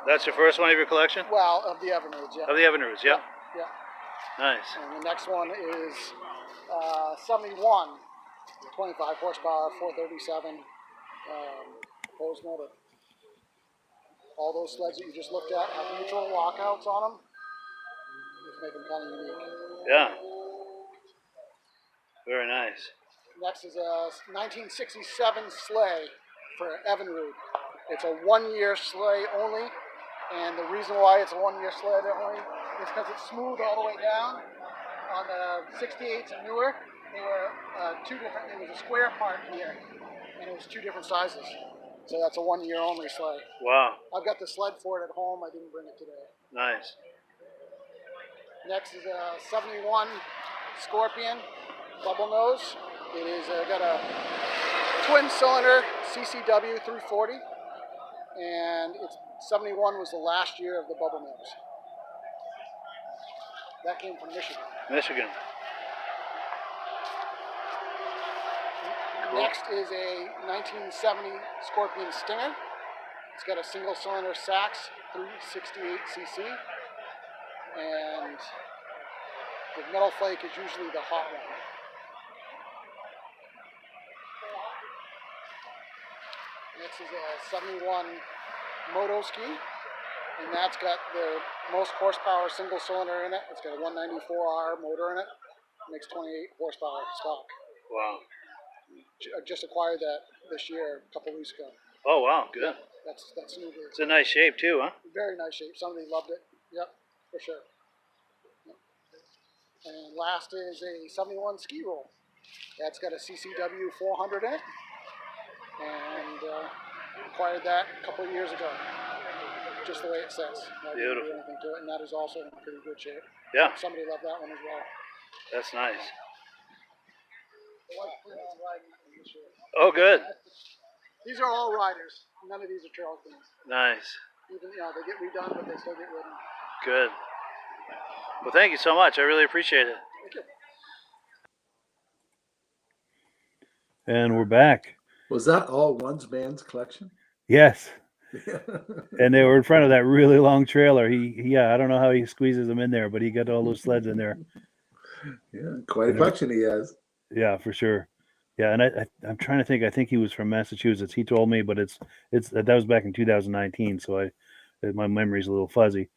That's your first one of your collection? Well, of the Evinrudes, yeah. Of the Evinrudes, yeah. Yeah. Nice. And the next one is 71, 25 horsepower, 437 opposed motor. All those sleds that you just looked at have neutral lockouts on them, which make them kind of unique. Yeah. Very nice. Next is a 1967 sleigh for Evinrude. It's a 1-year sleigh only, and the reason why it's a 1-year sleigh only is because it's smooth all the way down. On the 68s and newer, they were two different. There was a square part here, and it was 2 different sizes. So that's a 1-year only sleigh. Wow. I've got the sled for it at home. I didn't bring it today. Nice. Next is a 71 Scorpion Bubble Nose. It is got a twin-cylinder CCW 340. And it's 71 was the last year of the Bubble Nose. That came from Michigan. Cool. Next is a 1970 Scorpion Stinger. It's got a single cylinder Sachs 368cc. And the metal flake is usually the hot one. Next is a 71 Moto Ski, and that's got the most horsepower single cylinder in it. It's got a 194R motor in it. Makes 28 horsepower stock. Wow. I just acquired that this year, a couple weeks ago. Oh, wow. Good. That's new. It's a nice shape, too, huh? Very nice shape. Somebody loved it. Yep, for sure. Yep. And last is a 71 ski roll. That's got a CCW 400 in it. And acquired that a couple of years ago. Just the way it says. I didn't do anything to it, and that is also in pretty good shape. Yeah. Somebody loved that one as well. That's nice. Oh, good. These are all riders. None of these are trail queens. Nice. Even, they get redone, but they still get ridden. Good. Well, thank you so much. I really appreciate it. Thank you. And we're back. Was that all One's Band's collection? Yes. And they were in front of that really long trailer. I don't know how he squeezes them in there, but he got all those sleds in there. Yeah, quite a collection he has. Yeah, for sure. Yeah, and I'm trying to think. I think he was from Massachusetts. He told me, but that was back in 2019, so my memory's a little fuzzy.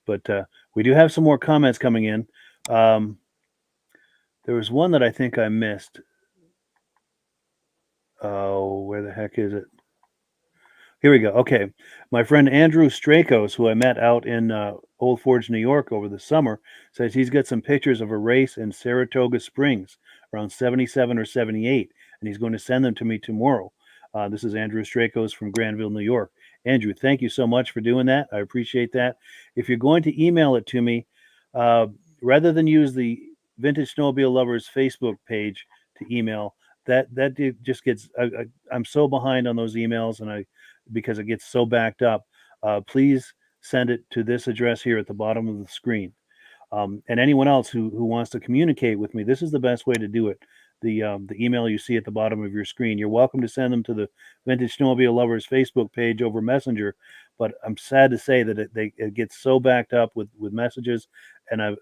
But we do have some more comments coming in. There was one that I think I missed. Oh, where the heck is it? Here we go. Okay. My friend Andrew Strakos, who I met out in Old Forge, New York over the summer, says he's got some pictures of a race in Saratoga Springs around 77 or 78, and he's going to send them to me tomorrow. This is Andrew Strakos from Granville, New York. Andrew, thank you so much for doing that. I appreciate that. If you're going to email it to me, rather than use the Vintage Snowmobile Lovers Facebook page to email, that just gets I'm so behind on those emails, and because it gets so backed up. Please send it to this address here at the bottom of the screen. And anyone else who wants to communicate with me, this is the best way to do it. The email you see at the bottom of your screen, you're welcome to send them to the Vintage Snowmobile Lovers Facebook page over Messenger. But I'm sad to say that it gets so backed up with messages, and I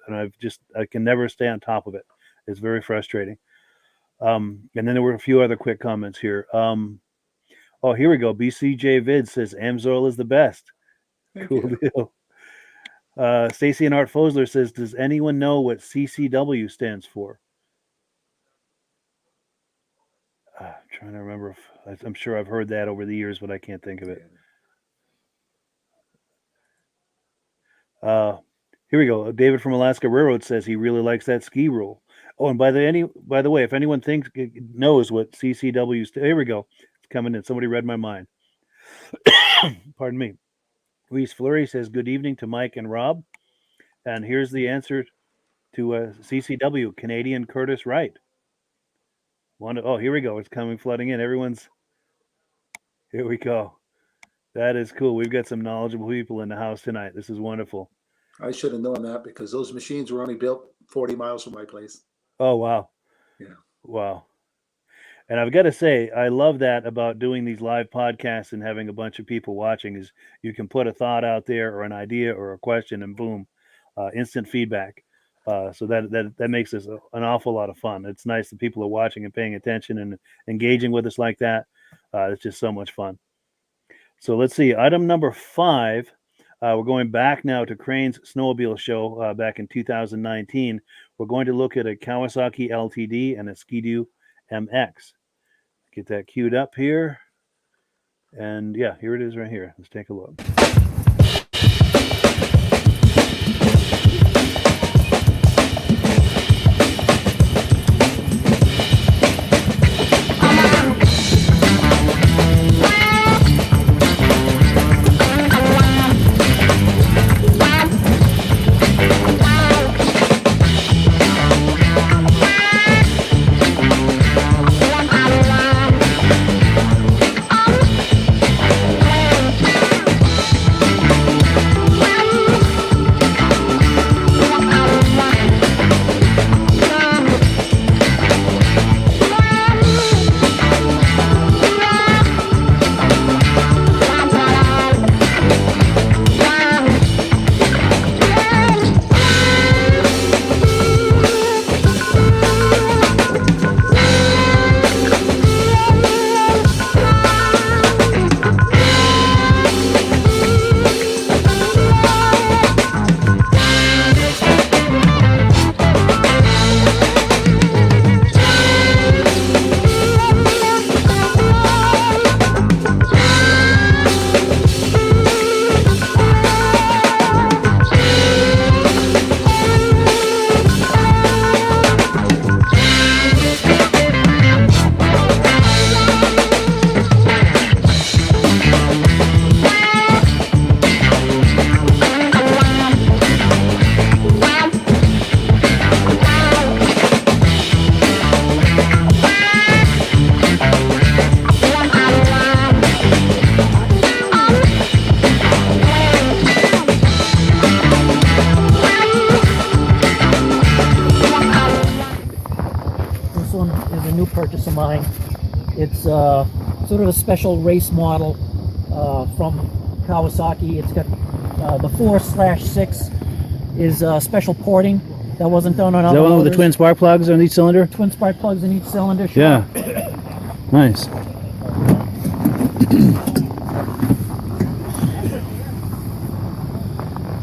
can never stay on top of it. It's very frustrating. And then there were a few other quick comments here. Oh, here we go. BCJ Vid says Amsoil is the best. Cool deal. Stacy and Art Fosler says, does anyone know what CCW stands for? I'm trying to remember. I'm sure I've heard that over the years, but I can't think of it. Here we go. David from Alaska Railroad says he really likes that ski roll. Oh, and by the way, if anyone knows what CCW here we go. It's coming in. Somebody read my mind. Pardon me. Reese Fleury says, good evening to Mike and Rob. And here's the answer to CCW, Canadian Curtis Wright. Oh, here we go. It's coming flooding in. Here we go. That is cool. We've got some knowledgeable people in the house tonight. This is wonderful. I should have known that because those machines were only built 40 miles from my place. Oh, wow. Yeah. Wow. And I've got to say, I love that about doing these live podcasts and having a bunch of people watching is you can put a thought out there or an idea or a question and boom, instant feedback. So that makes this an awful lot of fun. It's nice that people are watching and paying attention and engaging with us like that. It's just so much fun. So let's see. Item number 5. We're going back now to Crane's Snowmobile Show back in 2019. We're going to look at a Kawasaki LTD and a Ski-Doo MX. Get that queued up here. And yeah, here it is right here. Let's take a look. purchase of mine. It's sort of a special race model from Kawasaki. It's got the 4/6 is special porting that wasn't done on other Is that one with the motors. twin spark plugs on each cylinder? Twin spark plugs in each cylinder. Sure. Yeah. Nice.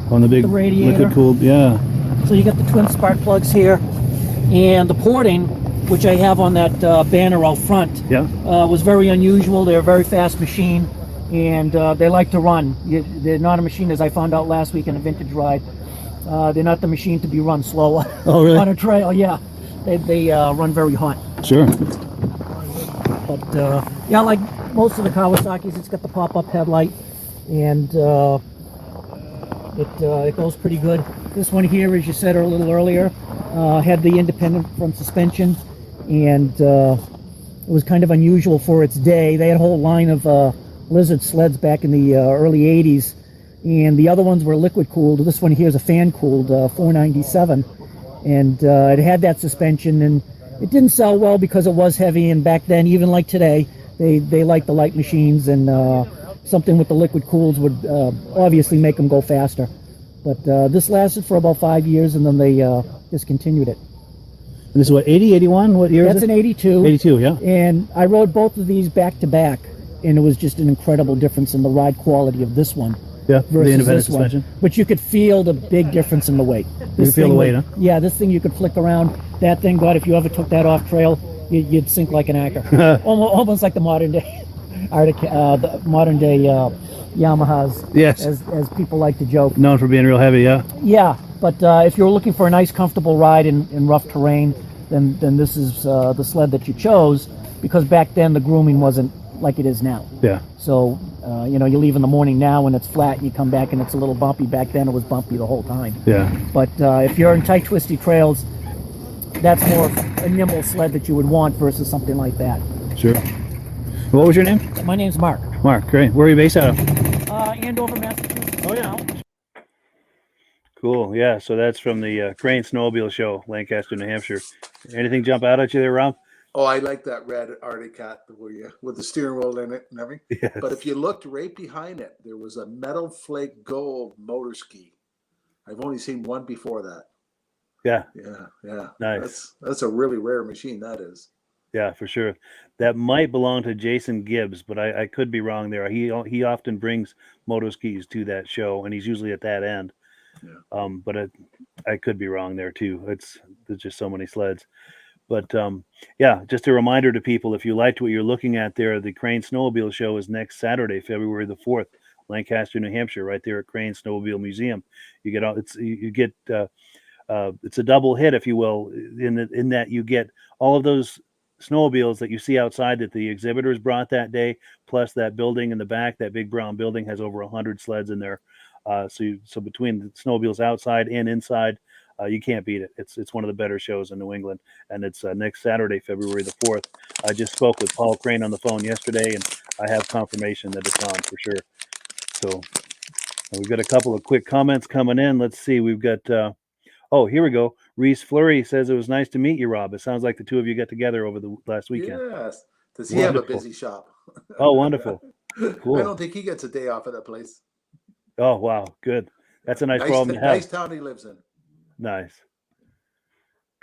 On the big The radiator. liquid cooled, yeah. So you got the twin spark plugs here, and the porting, which I have on that banner out front, Yeah. was very unusual. They're a very fast machine, and they like to run. They're not a machine, as I found out last week in a vintage ride. They're not the machine to be run slow Oh, really? on a trail. Yeah, they run very hot. Sure. But yeah, like most of the Kawasaki's, it's got the pop-up headlight, and it goes pretty good. This one here, as you said a little earlier, had the independent front suspension, and it was kind of unusual for its day. They had a whole line of Lizard sleds back in the early 80s, and the other ones were liquid cooled. This one here is a fan cooled 497, and it had that suspension, and it didn't sell well because it was heavy, and back then, even like today, they liked the light machines, and something with the liquid cools would obviously make them go faster. But this lasted for about 5 years, and then they discontinued it. And this is what, 80, 81? What year That's is it? an 82. 82, yeah. And I rode both of these back to back, and it was just an incredible difference in the ride quality of this one Yeah, the versus independent this one. suspension. But you could feel the big difference in the weight. You could feel the weight, huh? Yeah, this thing you could flick around. That thing, God, if you ever took that off trail, you'd sink like an anchor. Almost like the modern day the modern day Yamahas, Yes. as people like to joke. Known for being real heavy, yeah. Yeah, but if you're looking for a nice, comfortable ride in rough terrain, then this is the sled that you chose, because back then the grooming wasn't like it is now. Yeah. So, you leave in the morning now when it's flat, and you come back and it's a little bumpy. Back then it was bumpy the whole time. Yeah. But if you're in tight, twisty trails, that's more a nimble sled that you would want versus something like that. Sure. What was your name? My name's Mark. Mark, great. Where are you based out of? Andover, Massachusetts. Oh, yeah. Cool. Yeah, so that's from the Crane Snowmobile Show, Lancaster, New Hampshire. Anything jump out at you there, Rob? Oh, I like that red Arctic Cat with the steering wheel in it and everything. Yes. But if you looked right behind it, there was a metal flake gold motor ski. I've only seen one before that. Yeah. Yeah. Nice. That's a really rare machine, that is. Yeah, for sure. That might belong to Jason Gibbs, but I could be wrong there. He often brings moto skis to that show, and he's usually at that end. Yeah. But I could be wrong there too. There's just so many sleds. But yeah, just a reminder to people, if you liked what you're looking at there, the Crane Snowmobile Show is next Saturday, February the 4th, Lancaster, New Hampshire, right there at Crane Snowmobile Museum. You get all it's a double hit, if you will, in that you get all of those snowmobiles that you see outside that the exhibitors brought that day, plus that building in the back, that big brown building has over 100 sleds in there. So between the snowmobiles outside and inside, you can't beat it. It's one of the better shows in New England, and it's next Saturday, February the 4th. I just spoke with Paul Crane on the phone yesterday, and I have confirmation that it's on for sure. So we've got a couple of quick comments coming in. Let's see. We've got oh, here we go. Reese Fleury says it was nice to meet you, Rob. It sounds like the two of you got together over the last weekend. Yes. Does he have a busy shop? Oh, wonderful. Cool. I don't think he gets a day off at that place. Oh, wow. Good. That's a nice problem to have. Nice town he lives in. Nice.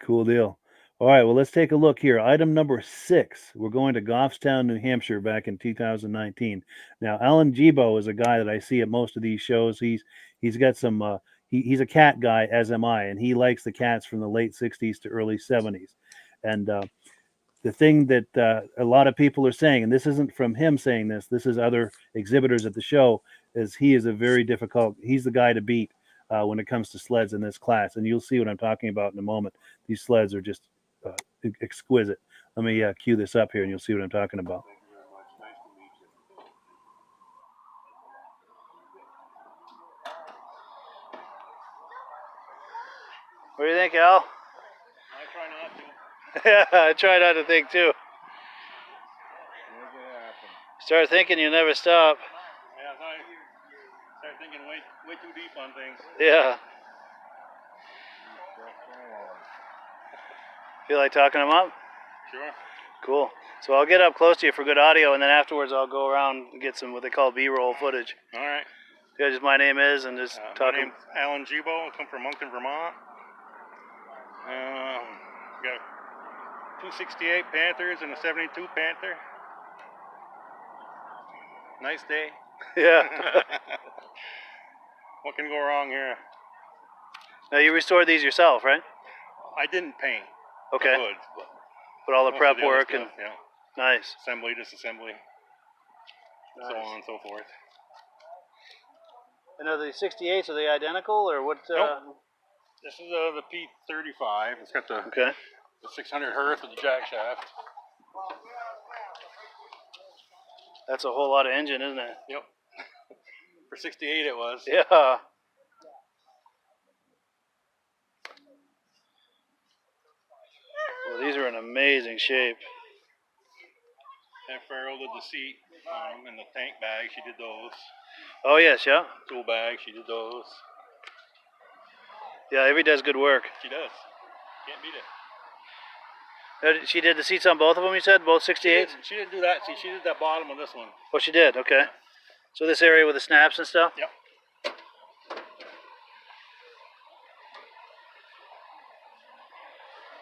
Cool deal. All right, well, let's take a look here. Item number 6. We're going to Goffstown, New Hampshire back in 2019. Now, Alan Gebo is a guy that I see at most of these shows. He's got some he's a cat guy, as am I, and he likes the cats from the late 60s to early 70s. And the thing that a lot of people are saying, and this isn't from him saying this is other exhibitors at the show, is he is he's the guy to beat when it comes to sleds in this class. And you'll see what I'm talking about in a moment. These sleds are just exquisite. Let me cue this up here and you'll see what I'm talking about. What do you think, Al? I try not to. Yeah, I try not to think too. Start thinking, you never stop. Yeah, I start thinking way too deep on things. Yeah. Feel like talking them up? Sure. Cool. So I'll get up close to you for good audio, and then afterwards I'll go around and get some what they call B-roll footage. All right. Yeah, just my name is, and just My talk. name's Alan Gebo. I come from Moncton, Vermont. Got 268 Panthers and a 72 Panther. Nice day. Yeah. What can go wrong here? Now you restored these yourself, right? I didn't paint Okay. the hoods, But all the most prep of the other work stuff, and yeah. nice. Assembly, disassembly, so Nice. on and so forth. And are the 68s, are they identical or what? Nope. This is the P35. It's got the Okay. 600 Hearth with the jack shaft. That's a whole lot of engine, isn't it? Yep. For 68 it was. Yeah. Well, these are in amazing shape. And Farrell did the seat and the tank bag. She did those. Oh yes, yeah. Tool bag. She did those. Yeah, Ivy does good work. She does. Can't beat it. She did the seats on both of them, you said? Both 68s? She didn't do that seat. She did that bottom of this one. Oh, she did? Okay. So this area with the snaps and stuff? Yep.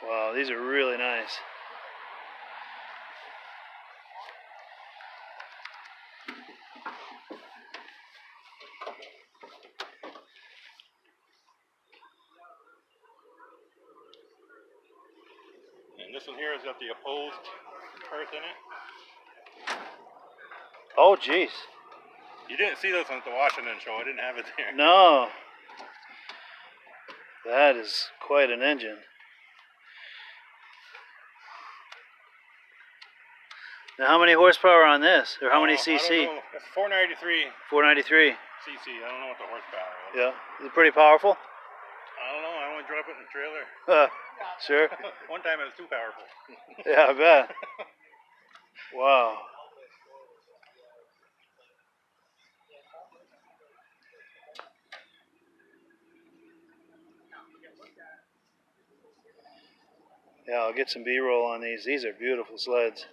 Wow, these are really nice. And this one here has got the opposed hearth in it. Oh, jeez. You didn't see this one at the Washington show. I didn't have it there. No. That is quite an engine. Now, how many horsepower on this? Or how many cc? I don't know. It's 493 493. cc. I don't know what the horsepower is. Yeah. Is it pretty powerful? I don't know. I only drove it in the trailer. Sure. One time it was too powerful. Yeah, I bet. Wow. Yeah, I'll get some B-roll on these. These are beautiful sleds.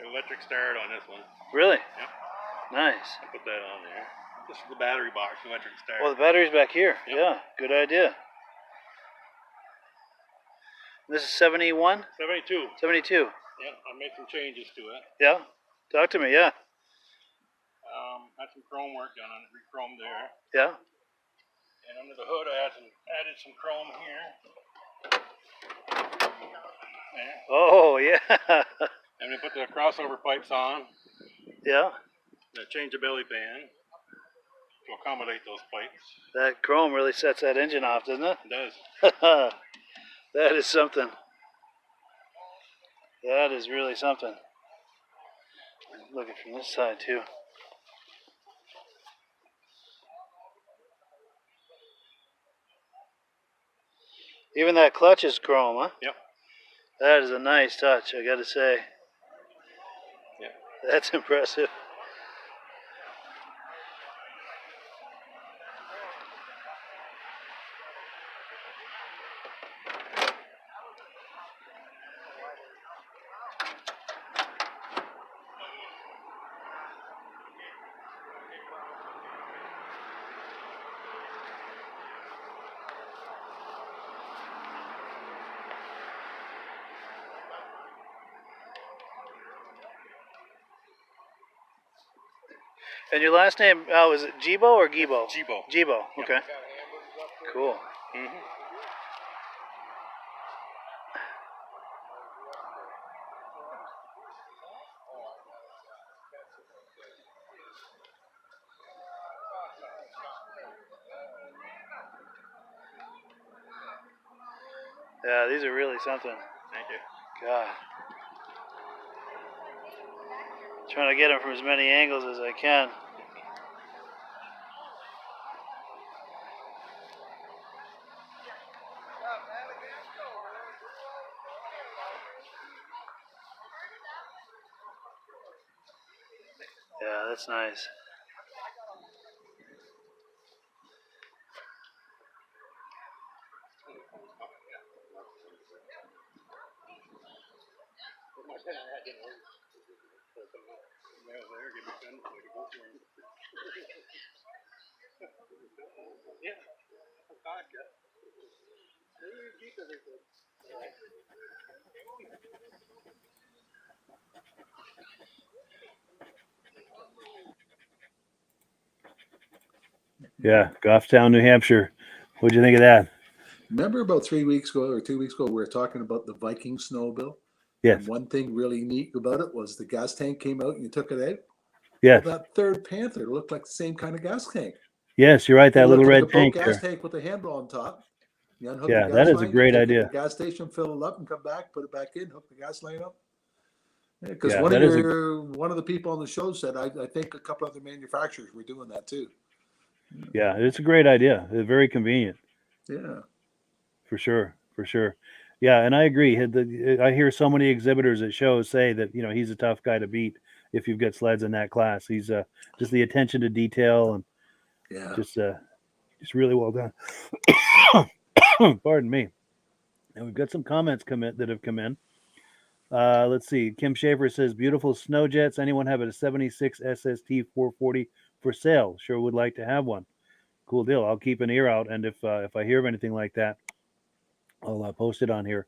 Electric start on this one. Really? Yep. Nice. I put that on there. This is the battery box, electric start. Well, the battery's back here. Yep. Yeah, good idea. This is 71? 72. 72. Yeah, I made some changes to it. Yeah? Talk to me, yeah. Had some chrome work done on it, re-chromed there. Yeah? And under the hood, I added some chrome here. There. Oh, yeah. And we put the crossover pipes on. Yeah? To change the belly pan to accommodate those pipes. That chrome really sets that engine off, doesn't it? It does. That is something. That is really something. Look at it from this side, too. Even that clutch is chrome, huh? Yep. That is a nice touch, I gotta say. Yep. That's impressive. And your last name, was it Gebo or Gebo? Gebo. Gebo, okay. Cool. Mm-hmm. Yeah, these are really something. Thank you. God. Trying to get them from as many angles as I can. Yeah, that's nice. Yeah, Goffstown, New Hampshire. What'd you think of that? Remember about 3 weeks ago or 2 weeks ago, we were talking about the Viking snowmobile? Yes. And one thing really neat about it was the gas tank came out and you took it out. Yes. Well, that third Panther looked like the same kind of gas tank. Yes, you're right. That little red like tank gas there. tank with a handle on top. You unhook Yeah, the gas that is line, a great take it idea. to the gas station, fill it up, and come back, put it back in, hook the gas line up. Because Yeah, one that of is one of the people on the show said, I think a couple other manufacturers were doing that too. Yeah, it's a great idea. It's very convenient. Yeah. For sure, for sure. Yeah, and I agree. I hear so many exhibitors at shows say that he's a tough guy to beat if you've got sleds in that class. He's just the attention to detail and Yeah. just really well done. Pardon me. And we've got some comments that have come in. Let's see. Kim Schaefer says, "Beautiful snow jets. Anyone have a 76 SST 440 for sale? Sure would like to have one." Cool deal. I'll keep an ear out, and if I hear of anything like that, I'll post it on here.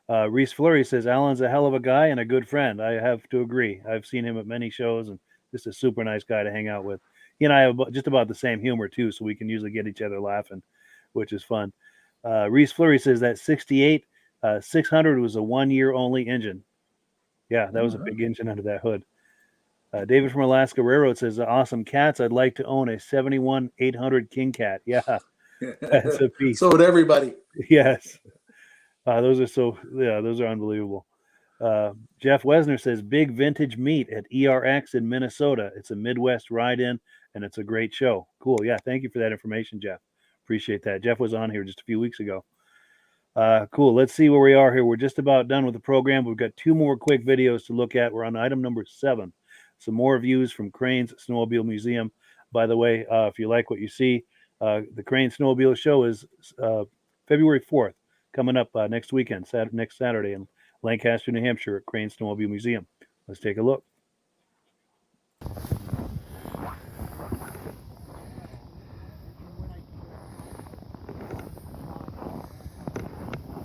Reese Fleury says, "Alan's a hell of a guy and a good friend." I have to agree. I've seen him at many shows, and just a super nice guy to hang out with. He and I have just about the same humor too, so we can usually get each other laughing, which is fun. Reese Fleury says that 68 600 was a 1 year only engine. Yeah, that was a big engine under that hood. David from Alaska Railroad says, "Awesome cats. I'd like to own a 71 800 King Cat." Yeah, that's a piece. So would everybody. Yes. Those are unbelievable. Jeff Wesner says, "Big vintage meet at ERX in Minnesota. It's a Midwest ride-in, and it's a great show." Cool. Yeah, thank you for that information, Jeff. Appreciate that. Jeff was on here just a few weeks ago. Cool. Let's see where we are here. We're just about done with the program. We've got 2 more quick videos to look at. We're on item number 7. Some more views from Crane's Snowmobile Museum. By the way, if you like what you see, the Crane Snowmobile Show is February 4th, coming up next weekend, next Saturday in Lancaster, New Hampshire at Crane Snowmobile Museum. Let's take a look.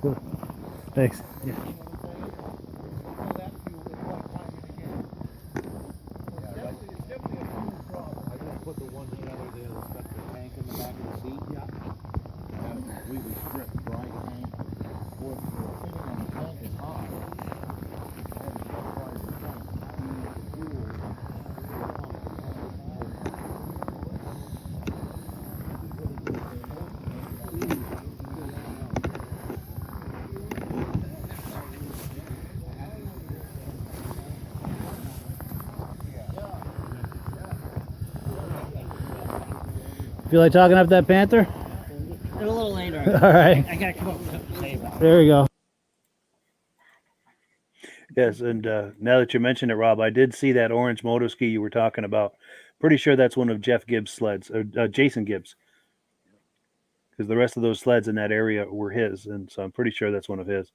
Cool. Thanks. Yeah. Put the one together there that's got the tank in the back of the seat. Yeah. Got it completely stripped, dry tank. Or if you're sitting on the tank is hot. Feel like talking up that Panther? A little later. All right. I gotta come up with something to say about it. There we go. Yes, and now that you mentioned it, Rob, I did see that orange moto ski you were talking about. Pretty sure that's one of Jeff Gibbs' sleds, or Jason Gibbs, because the rest of those sleds in that area were his, and so I'm pretty sure that's one of his.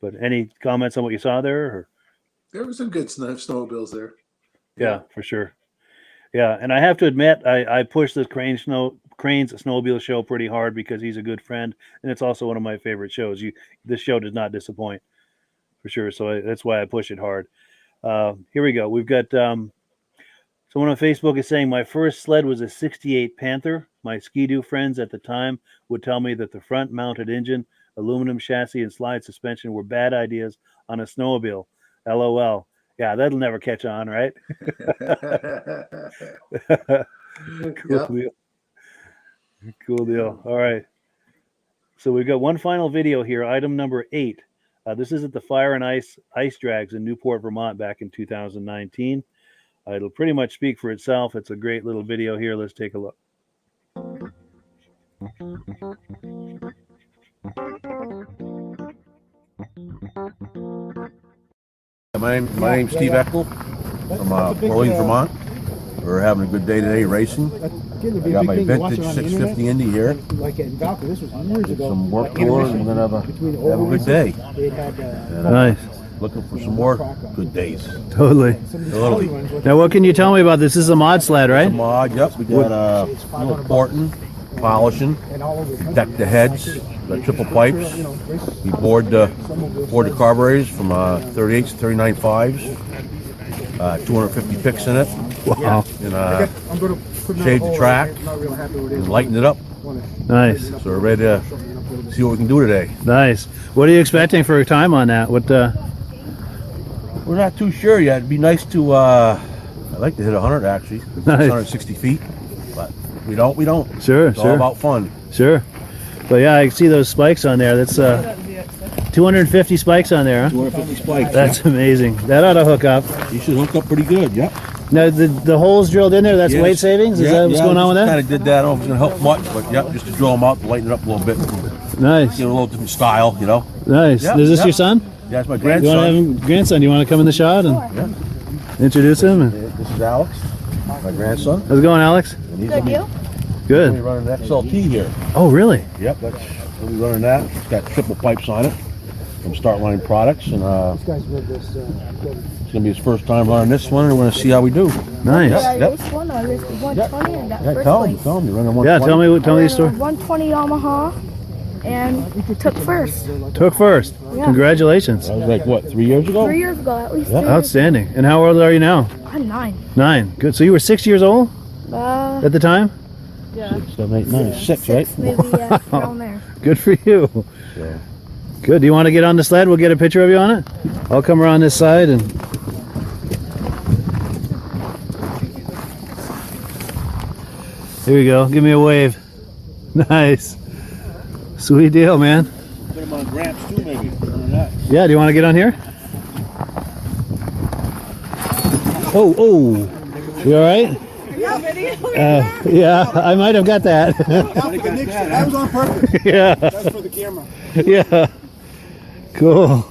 But any comments on what you saw there? Or? There were some good snowmobiles there. Yeah, for sure. Yeah, and I have to admit, I pushed this Crane's Snowmobile Show pretty hard because he's a good friend, and it's also one of my favorite shows. This show does not disappoint, for sure. So that's why I push it hard. Here we go. We've got someone on Facebook is saying, "My first sled was a 68 Panther. My Ski-Doo friends at the time would tell me that the front-mounted engine, aluminum chassis, and slide suspension were bad ideas on a snowmobile. LOL. Yeah, that'll never catch on, right?" Cool deal. Cool deal. All right. So we've got one final video here, item number 8. This is at the Fire and Ice Drags in Newport, Vermont back in 2019. It'll pretty much speak for itself. It's a great little video here. Let's take a look. My name's Steve Eckel from Orleans, Vermont. We're having a good day today racing. I got my vintage 650 Indy here. Some work tour, and we're gonna have a good day. Nice. Looking for some more good days. Totally. Now, what can you tell me about this? This is a mod sled, right? It's a mod. Yep. We got porting, polishing, deck the heads, got triple pipes. We bored the carburetors from 38s to 39.5s. 250 picks in it. Wow. And shade the track and lighten it up. Nice. So we're ready to see what we can do today. Nice. What are you expecting for a time on that? We're not too sure yet. It'd be nice to, I'd like to hit 100 actually. Nice. 160 feet. But we don't. Sure, it's all about fun. Sure. But yeah, I see those spikes on there. That's 250 spikes on there, huh? 250 spikes. That's amazing. That ought to hook up. You should hook up pretty good, yep. Now, the holes drilled in there, that's weight savings? Is that what's going on with that? kind of did that. I don't know if it's going to help much, but yep, just to drill them out to lighten it up a little bit. Nice. Get a little different style, you know. Nice. Yep, Is this your son? Yeah, it's my You grandson. want to have him, grandson? Do you want to come in the shot and introduce him? This is Alex, my grandson. How's it going, Alex? And he's Good, you? Good. We're running an XLT here. Oh, really? Yep, we're running that. It's got triple pipes on it from Start Line Products, and it's going to be his first time running this one, and we're going to see how we do. Nice. Yep. This one, I raced the 120 and got first Tell place. him. You're running 120. Yeah, tell me the story. 120 Yamaha and took first. Took first. Yeah. Congratulations. That was like, what, 3 years ago? 3 years ago, at least. Yeah. 3 years. Outstanding. And how old are you now? I'm 9. 9. Good. So you were 6 years old at the time? Yeah. 7, 8, 9, 6, right? Maybe, yeah, around there. Good for you. So. Good. Do you want to get on the sled? We'll get a picture of you on it. I'll come around this side and. Here we go. Give me a wave. Nice. Sweet deal, man. Put him on ramps too, maybe. Yeah, do you want to get on here? Oh. You all right? Yeah, I might have got that. That was on purpose. Yeah. That's for the camera. Yeah. Cool.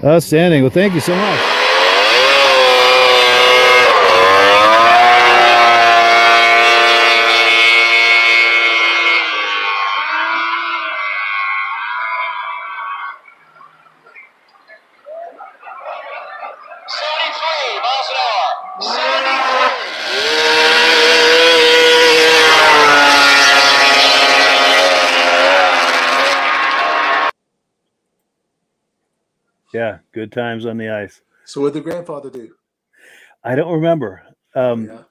Outstanding. Well, thank you so much. Yeah, good times on the ice. So what did the grandfather do? I don't remember. Yeah.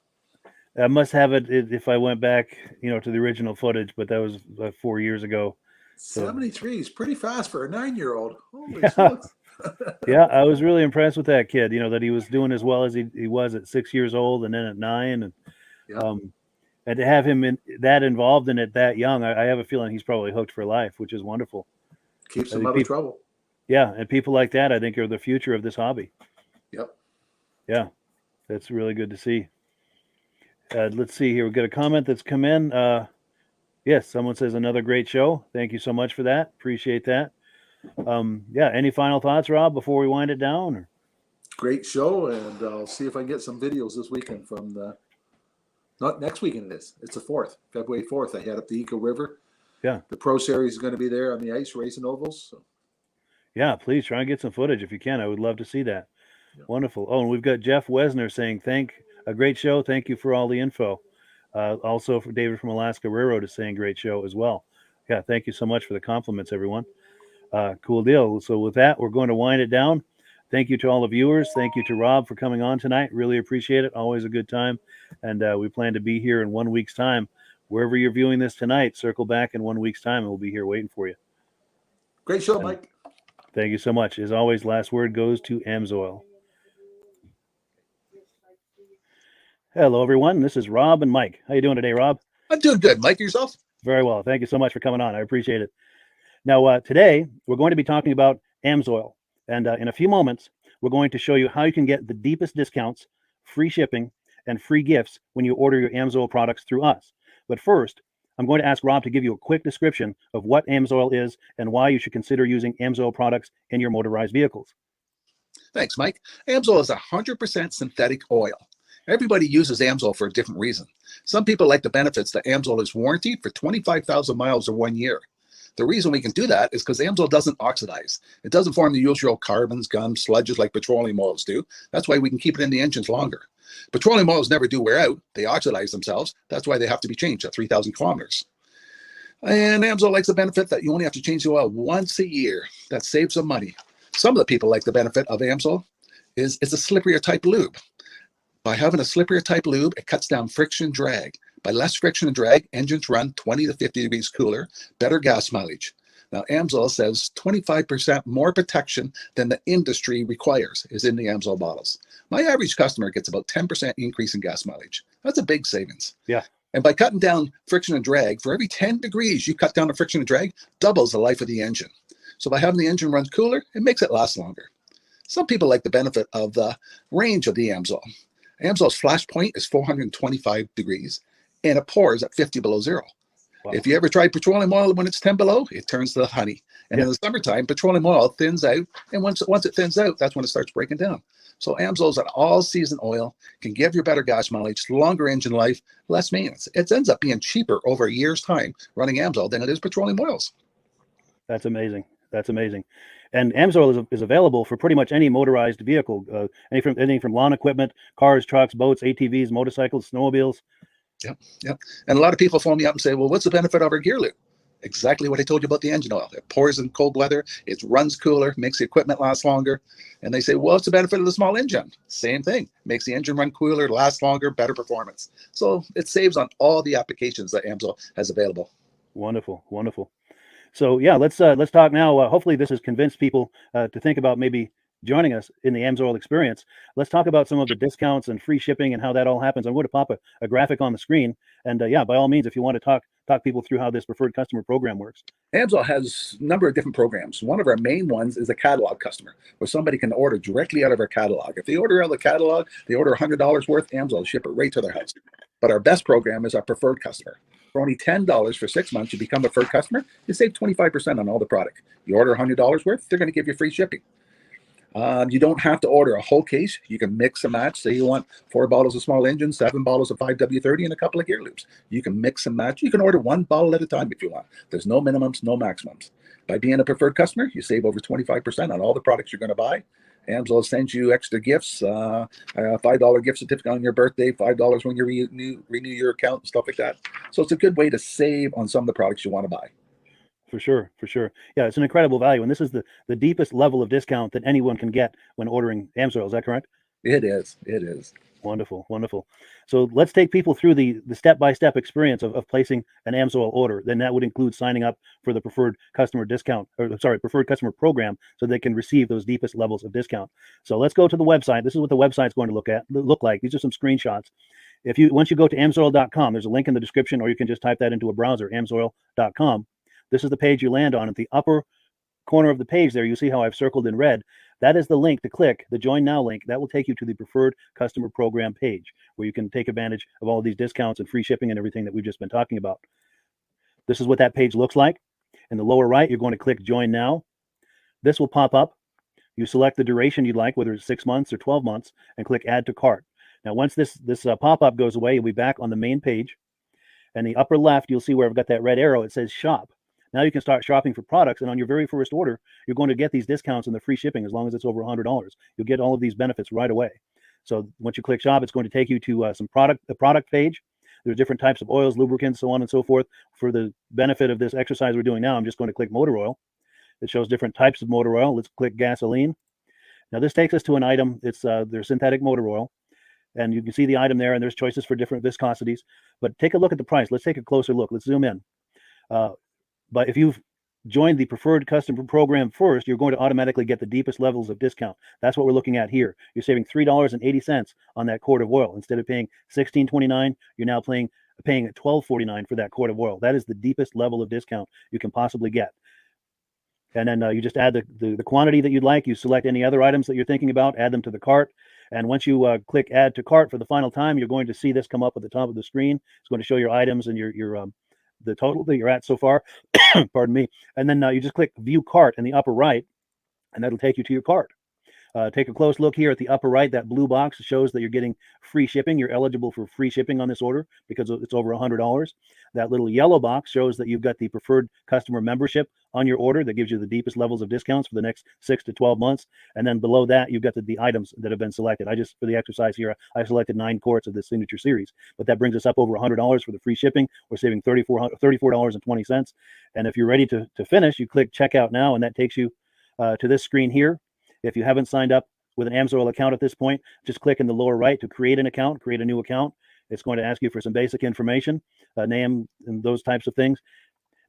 I must have it if I went back, to the original footage, but that was 4 years ago. 73 is pretty fast for a 9-year-old. Holy Yeah. smokes. Yeah, I was really impressed with that kid. That he was doing as well as he was at 6 years old, and then at 9, and and to have him involved in it that young, I have a feeling he's probably hooked for life, which is wonderful. Keeps him out of trouble. Yeah, and people like that, I think, are the future of this hobby. Yep. Yeah, that's really good to see. Let's see here. We've got a comment that's come in. Yes, someone says another great show. Thank you so much for that. Appreciate that. Any final thoughts, Rob, before we wind it down? Or? Great show, and I'll see if I can get some videos this weekend from not next weekend it is. It's the 4th, February 4th. I head up the Eco River. Yeah. The Pro Series is going to be there on the ice, racing ovals. So. Yeah, please try and get some footage if you can. I would love to see that. Yeah. Wonderful. Oh, and we've got Jeff Wesner saying, a great show. Thank you for all the info. Also for David from Alaska Railroad is saying great show as well. Yeah, thank you so much for the compliments, everyone. Cool deal. So with that, we're going to wind it down. Thank you to all the viewers. Thank you to Rob for coming on tonight. Really appreciate it. Always a good time. And we plan to be here in 1 week's time. Wherever you're viewing this tonight, circle back in 1 week's time and we'll be here waiting for you. Great show, Mike. Thank you so much. As always, last word goes to Amsoil. Hello, everyone. This is Rob and Mike. How you doing today, Rob? I'm doing good. Mike, yourself? Very well. Thank you so much for coming on. I appreciate it. Now, today, we're going to be talking about AMSOIL. And in a few moments, we're going to show you how you can get the deepest discounts, free shipping, and free gifts when you order your AMSOIL products through us. But first, I'm going to ask Rob to give you a quick description of what AMSOIL is and why you should consider using AMSOIL products in your motorized vehicles. Thanks, Mike. AMSOIL is 100% synthetic oil. Everybody uses AMSOIL for a different reason. Some people like the benefits that AMSOIL is warranted for 25,000 miles or 1 year. The reason we can do that is because AMSOIL doesn't oxidize. It doesn't form the usual carbons, gums, sludges like petroleum oils do. That's why we can keep it in the engines longer. Petroleum oils never do wear out. They oxidize themselves. That's why they have to be changed at 3,000 kilometers. And AMSOIL likes the benefit that you only have to change the oil once a year. That saves some money. Some of the people like the benefit of AMSOIL is it's a slipperier type lube. By having a slipperier type lube, it cuts down friction and drag. By less friction and drag, engines run 20 to 50 degrees cooler, better gas mileage. Now, AMSOIL says 25% more protection than the industry requires is in the AMSOIL bottles. My average customer gets about 10% increase in gas mileage. That's a big savings. Yeah. And by cutting down friction and drag, for every 10 degrees you cut down the friction and drag, doubles the life of the engine. So by having the engine run cooler, it makes it last longer. Some people like the benefit of the range of the AMSOIL. AMSOIL's flash point is 425 degrees, and it pours at 50 below zero. Wow. If you ever tried petroleum oil when it's 10 below, it turns to honey. And in the summertime, petroleum oil thins out, and once it thins out, that's when it starts breaking down. So AMSOIL is an all-season oil, can give you better gas mileage, longer engine life, less maintenance. It ends up being cheaper over a year's time running AMSOIL than it is petroleum oils. That's amazing. That's amazing. And AMSOIL is available for pretty much any motorized vehicle, anything from lawn equipment, cars, trucks, boats, ATVs, motorcycles, snowmobiles. Yep. And a lot of people phone me up and say, well, what's the benefit of our gear lube? Exactly what I told you about the engine oil. It pours in cold weather, it runs cooler, makes the equipment last longer. And they say, well, what's the benefit of the small engine? Same thing. Makes the engine run cooler, last longer, better performance. So it saves on all the applications that AMSOIL has available. Wonderful, wonderful. So yeah, let's talk now. Hopefully this has convinced people to think about maybe joining us in the AMSOIL experience. Let's talk about some of the discounts and free shipping and how that all happens. I'm going to pop a graphic on the screen. And yeah, by all means, if you want to talk people through how this preferred customer program works. AMSOIL has a number of different programs. One of our main ones is a catalog customer, where somebody can order directly out of our catalog. If they order out of the catalog, they order $100 worth, AMSOIL will ship it right to their house. But our best program is our preferred customer. For only $10 for 6 months, you become a preferred customer, you save 25% on all the product. You order $100 worth, they're going to give you free shipping. You don't have to order a whole case. You can mix and match. Say you want 4 bottles of small engine, 7 bottles of 5W30, and a couple of gear loops. You can mix and match. You can order 1 bottle at a time if you want. There's no minimums, no maximums. By being a preferred customer, you save over 25% on all the products you're going to buy. AMSOIL sends you extra gifts, a $5 gift certificate on your birthday, $5 when you renew your account and stuff like that. So it's a good way to save on some of the products you want to buy. For sure, for sure. Yeah, it's an incredible value. And this is the deepest level of discount that anyone can get when ordering AMSOIL. Is that correct? It is. It is. Wonderful, wonderful. So let's take people through the step-by-step experience of placing an AMSOIL order. Then that would include signing up for the preferred customer preferred customer program, so they can receive those deepest levels of discount. So let's go to the website. This is what the website's going to look like. These are some screenshots. Once you go to amsoil.com, there's a link in the description, or you can just type that into a browser, amsoil.com. This is the page you land on. At the upper corner of the page there, you see how I've circled in red. That is the link to click, the Join Now link. That will take you to the preferred customer program page, where you can take advantage of all of these discounts and free shipping and everything that we've just been talking about. This is what that page looks like. In the lower right, you're going to click Join Now. This will pop up. You select the duration you'd like, whether it's 6 months or 12 months, and click Add to Cart. Now, once this pop-up goes away, you'll be back on the main page. And the upper left, you'll see where I've got that red arrow. It says Shop. Now you can start shopping for products, and on your very first order, you're going to get these discounts and the free shipping as long as it's over $100. You'll get all of these benefits right away. So once you click Shop, it's going to take you to the product page. There's different types of oils, lubricants, so on and so forth. For the benefit of this exercise we're doing now, I'm just going to click motor oil. It shows different types of motor oil. Let's click gasoline. Now this takes us to an item. It's their synthetic motor oil. And you can see the item there, and there's choices for different viscosities. But take a look at the price. Let's take a closer look. Let's zoom in. But if you've joined the preferred customer program first, you're going to automatically get the deepest levels of discount. That's what we're looking at here. You're saving $3.80 on that quart of oil. Instead of paying $16.29, you're now paying $12.49 for that quart of oil. That is the deepest level of discount you can possibly get. and then you just add the quantity that you'd like. You select any other items that you're thinking about, add them to the cart. And once you click add to cart for the final time, you're going to see this come up at the top of the screen. It's going to show your items and your the total that you're at so far. Pardon me. And then you just click view cart in the upper right, and that'll take you to your cart. Take a close look here at the upper right. That blue box shows that you're getting free shipping. You're eligible for free shipping on this order because it's over $100. That little yellow box shows that you've got the preferred customer membership on your order that gives you the deepest levels of discounts for the next 6 to 12 months. And then below that, you've got the items that have been selected. For the exercise here, I selected 9 quarts of the signature series, but that brings us up over $100 for the free shipping. We're saving $34.20. And if you're ready to finish, you click checkout now, and that takes you to this screen here. If you haven't signed up with an AMSOIL account at this point, just click in the lower right to create an account, create a new account. It's going to ask you for some basic information, name and those types of things.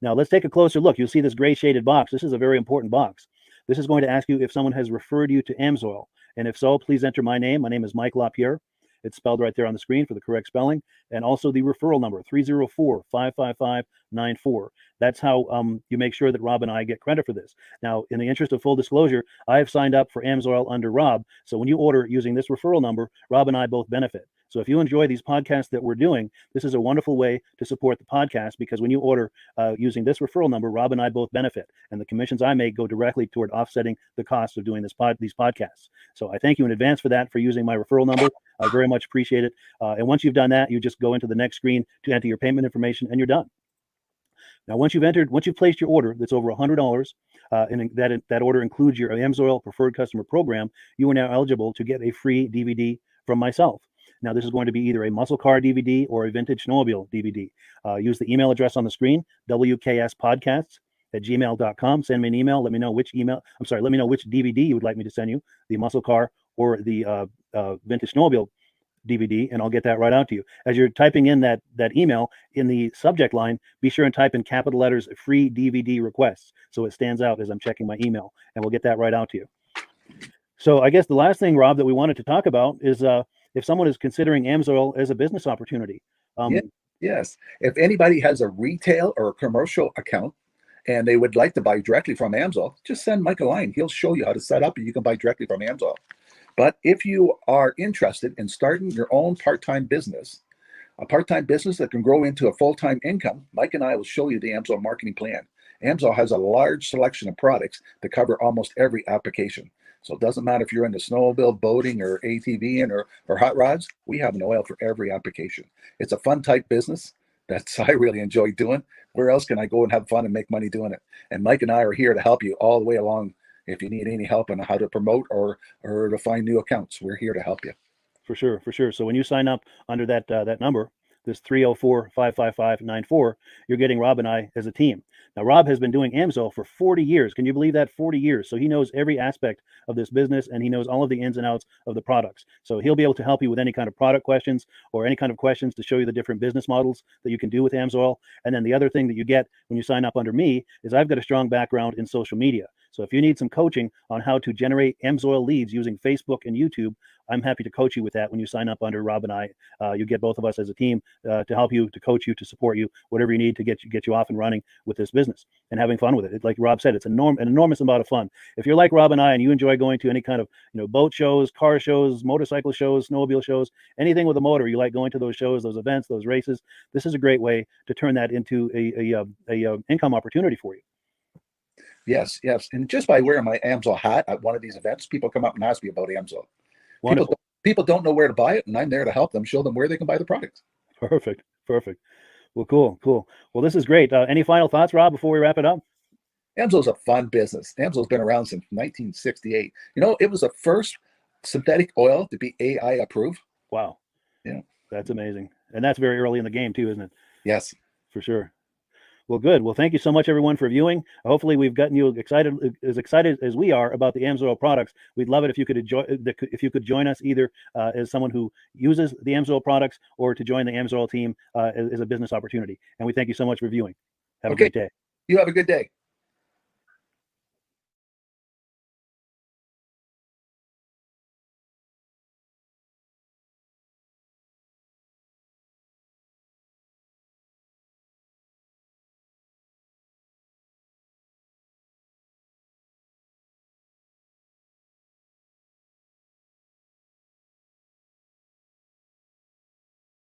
Now let's take a closer look. You'll see this gray shaded box. This is a very important box. This is going to ask you if someone has referred you to AMSOIL. And if so, please enter my name. My name is Mike LaPierre. It's spelled right there on the screen for the correct spelling. And also the referral number, 304-555-94. That's how you make sure that Rob and I get credit for this. Now, in the interest of full disclosure, I have signed up for AMSOIL under Rob. So when you order using this referral number, Rob and I both benefit. So if you enjoy these podcasts that we're doing, this is a wonderful way to support the podcast, because when you order using this referral number, Rob and I both benefit. And the commissions I make go directly toward offsetting the cost of doing these podcasts. So I thank you in advance for that, for using my referral number. I very much appreciate it. And once you've done that, you just go into the next screen to enter your payment information, and you're done. Now, once you've placed your order that's over $100, and that order includes your AMSOIL Preferred Customer Program, you are now eligible to get a free DVD from myself. Now, this is going to be either a muscle car DVD or a vintage snowmobile DVD. Use the email address on the screen, wkspodcasts@gmail.com. Send me an email. Let me know which DVD you would like me to send you, the muscle car or the vintage snowmobile DVD, and I'll get that right out to you. As you're typing in that email, in the subject line, be sure and type in capital letters free DVD requests, so it stands out as I'm checking my email, and we'll get that right out to you. So I guess the last thing, Rob, that we wanted to talk about is if someone is considering AMSOIL as a business opportunity. Yes. If anybody has a retail or a commercial account and they would like to buy directly from AMSOIL, just send Mike a line. He'll show you how to set up, and you can buy directly from AMSOIL. But if you are interested in starting your own part-time business, a part-time business that can grow into a full-time income, Mike and I will show you the AMSOIL marketing plan. AMSOIL has a large selection of products that cover almost every application. So it doesn't matter if you're into snowmobile, boating, or ATVing, or hot rods. We have an oil for every application. It's a fun type business that's I really enjoy doing. Where else can I go and have fun and make money doing it? And Mike and I are here to help you all the way along. If you need any help on how to promote or to find new accounts, we're here to help you. For sure. So when you sign up under that number, this 304-555-94, you're getting Rob and I as a team. Now, Rob has been doing AMSOIL for 40 years. Can you believe that? 40 years. So he knows every aspect of this business, and he knows all of the ins and outs of the products. So he'll be able to help you with any kind of product questions or any kind of questions to show you the different business models that you can do with AMSOIL. And then the other thing that you get when you sign up under me is I've got a strong background in social media. So if you need some coaching on how to generate AMSOIL leads using Facebook and YouTube, I'm happy to coach you with that when you sign up under Rob and I. You get both of us as a team to help you, to coach you, to support you, whatever you need to get you off and running with this business and having fun with it. Like Rob said, it's an enormous amount of fun. If you're like Rob and I and you enjoy going to any kind of boat shows, car shows, motorcycle shows, snowmobile shows, anything with a motor, you like going to those shows, those events, those races, this is a great way to turn that into a income opportunity for you. Yes. And just by wearing my AMSOIL hat at one of these events, people come up and ask me about AMSOIL. People don't know where to buy it, and I'm there to help them, show them where they can buy the product. Perfect. Well, cool. Well, this is great. Any final thoughts, Rob, before we wrap it up? AMSOIL's a fun business. AMSOIL's been around since 1968. It was the first synthetic oil to be AI approved. Wow. Yeah. That's amazing. And that's very early in the game too, isn't it? Yes. For sure. Well, good. Well, thank you so much, everyone, for viewing. Hopefully, we've gotten you excited as we are about the AMSOIL products. We'd love it if you could join us either as someone who uses the AMSOIL products or to join the AMSOIL team as a business opportunity. And we thank you so much for viewing. Have a great day. You have a good day.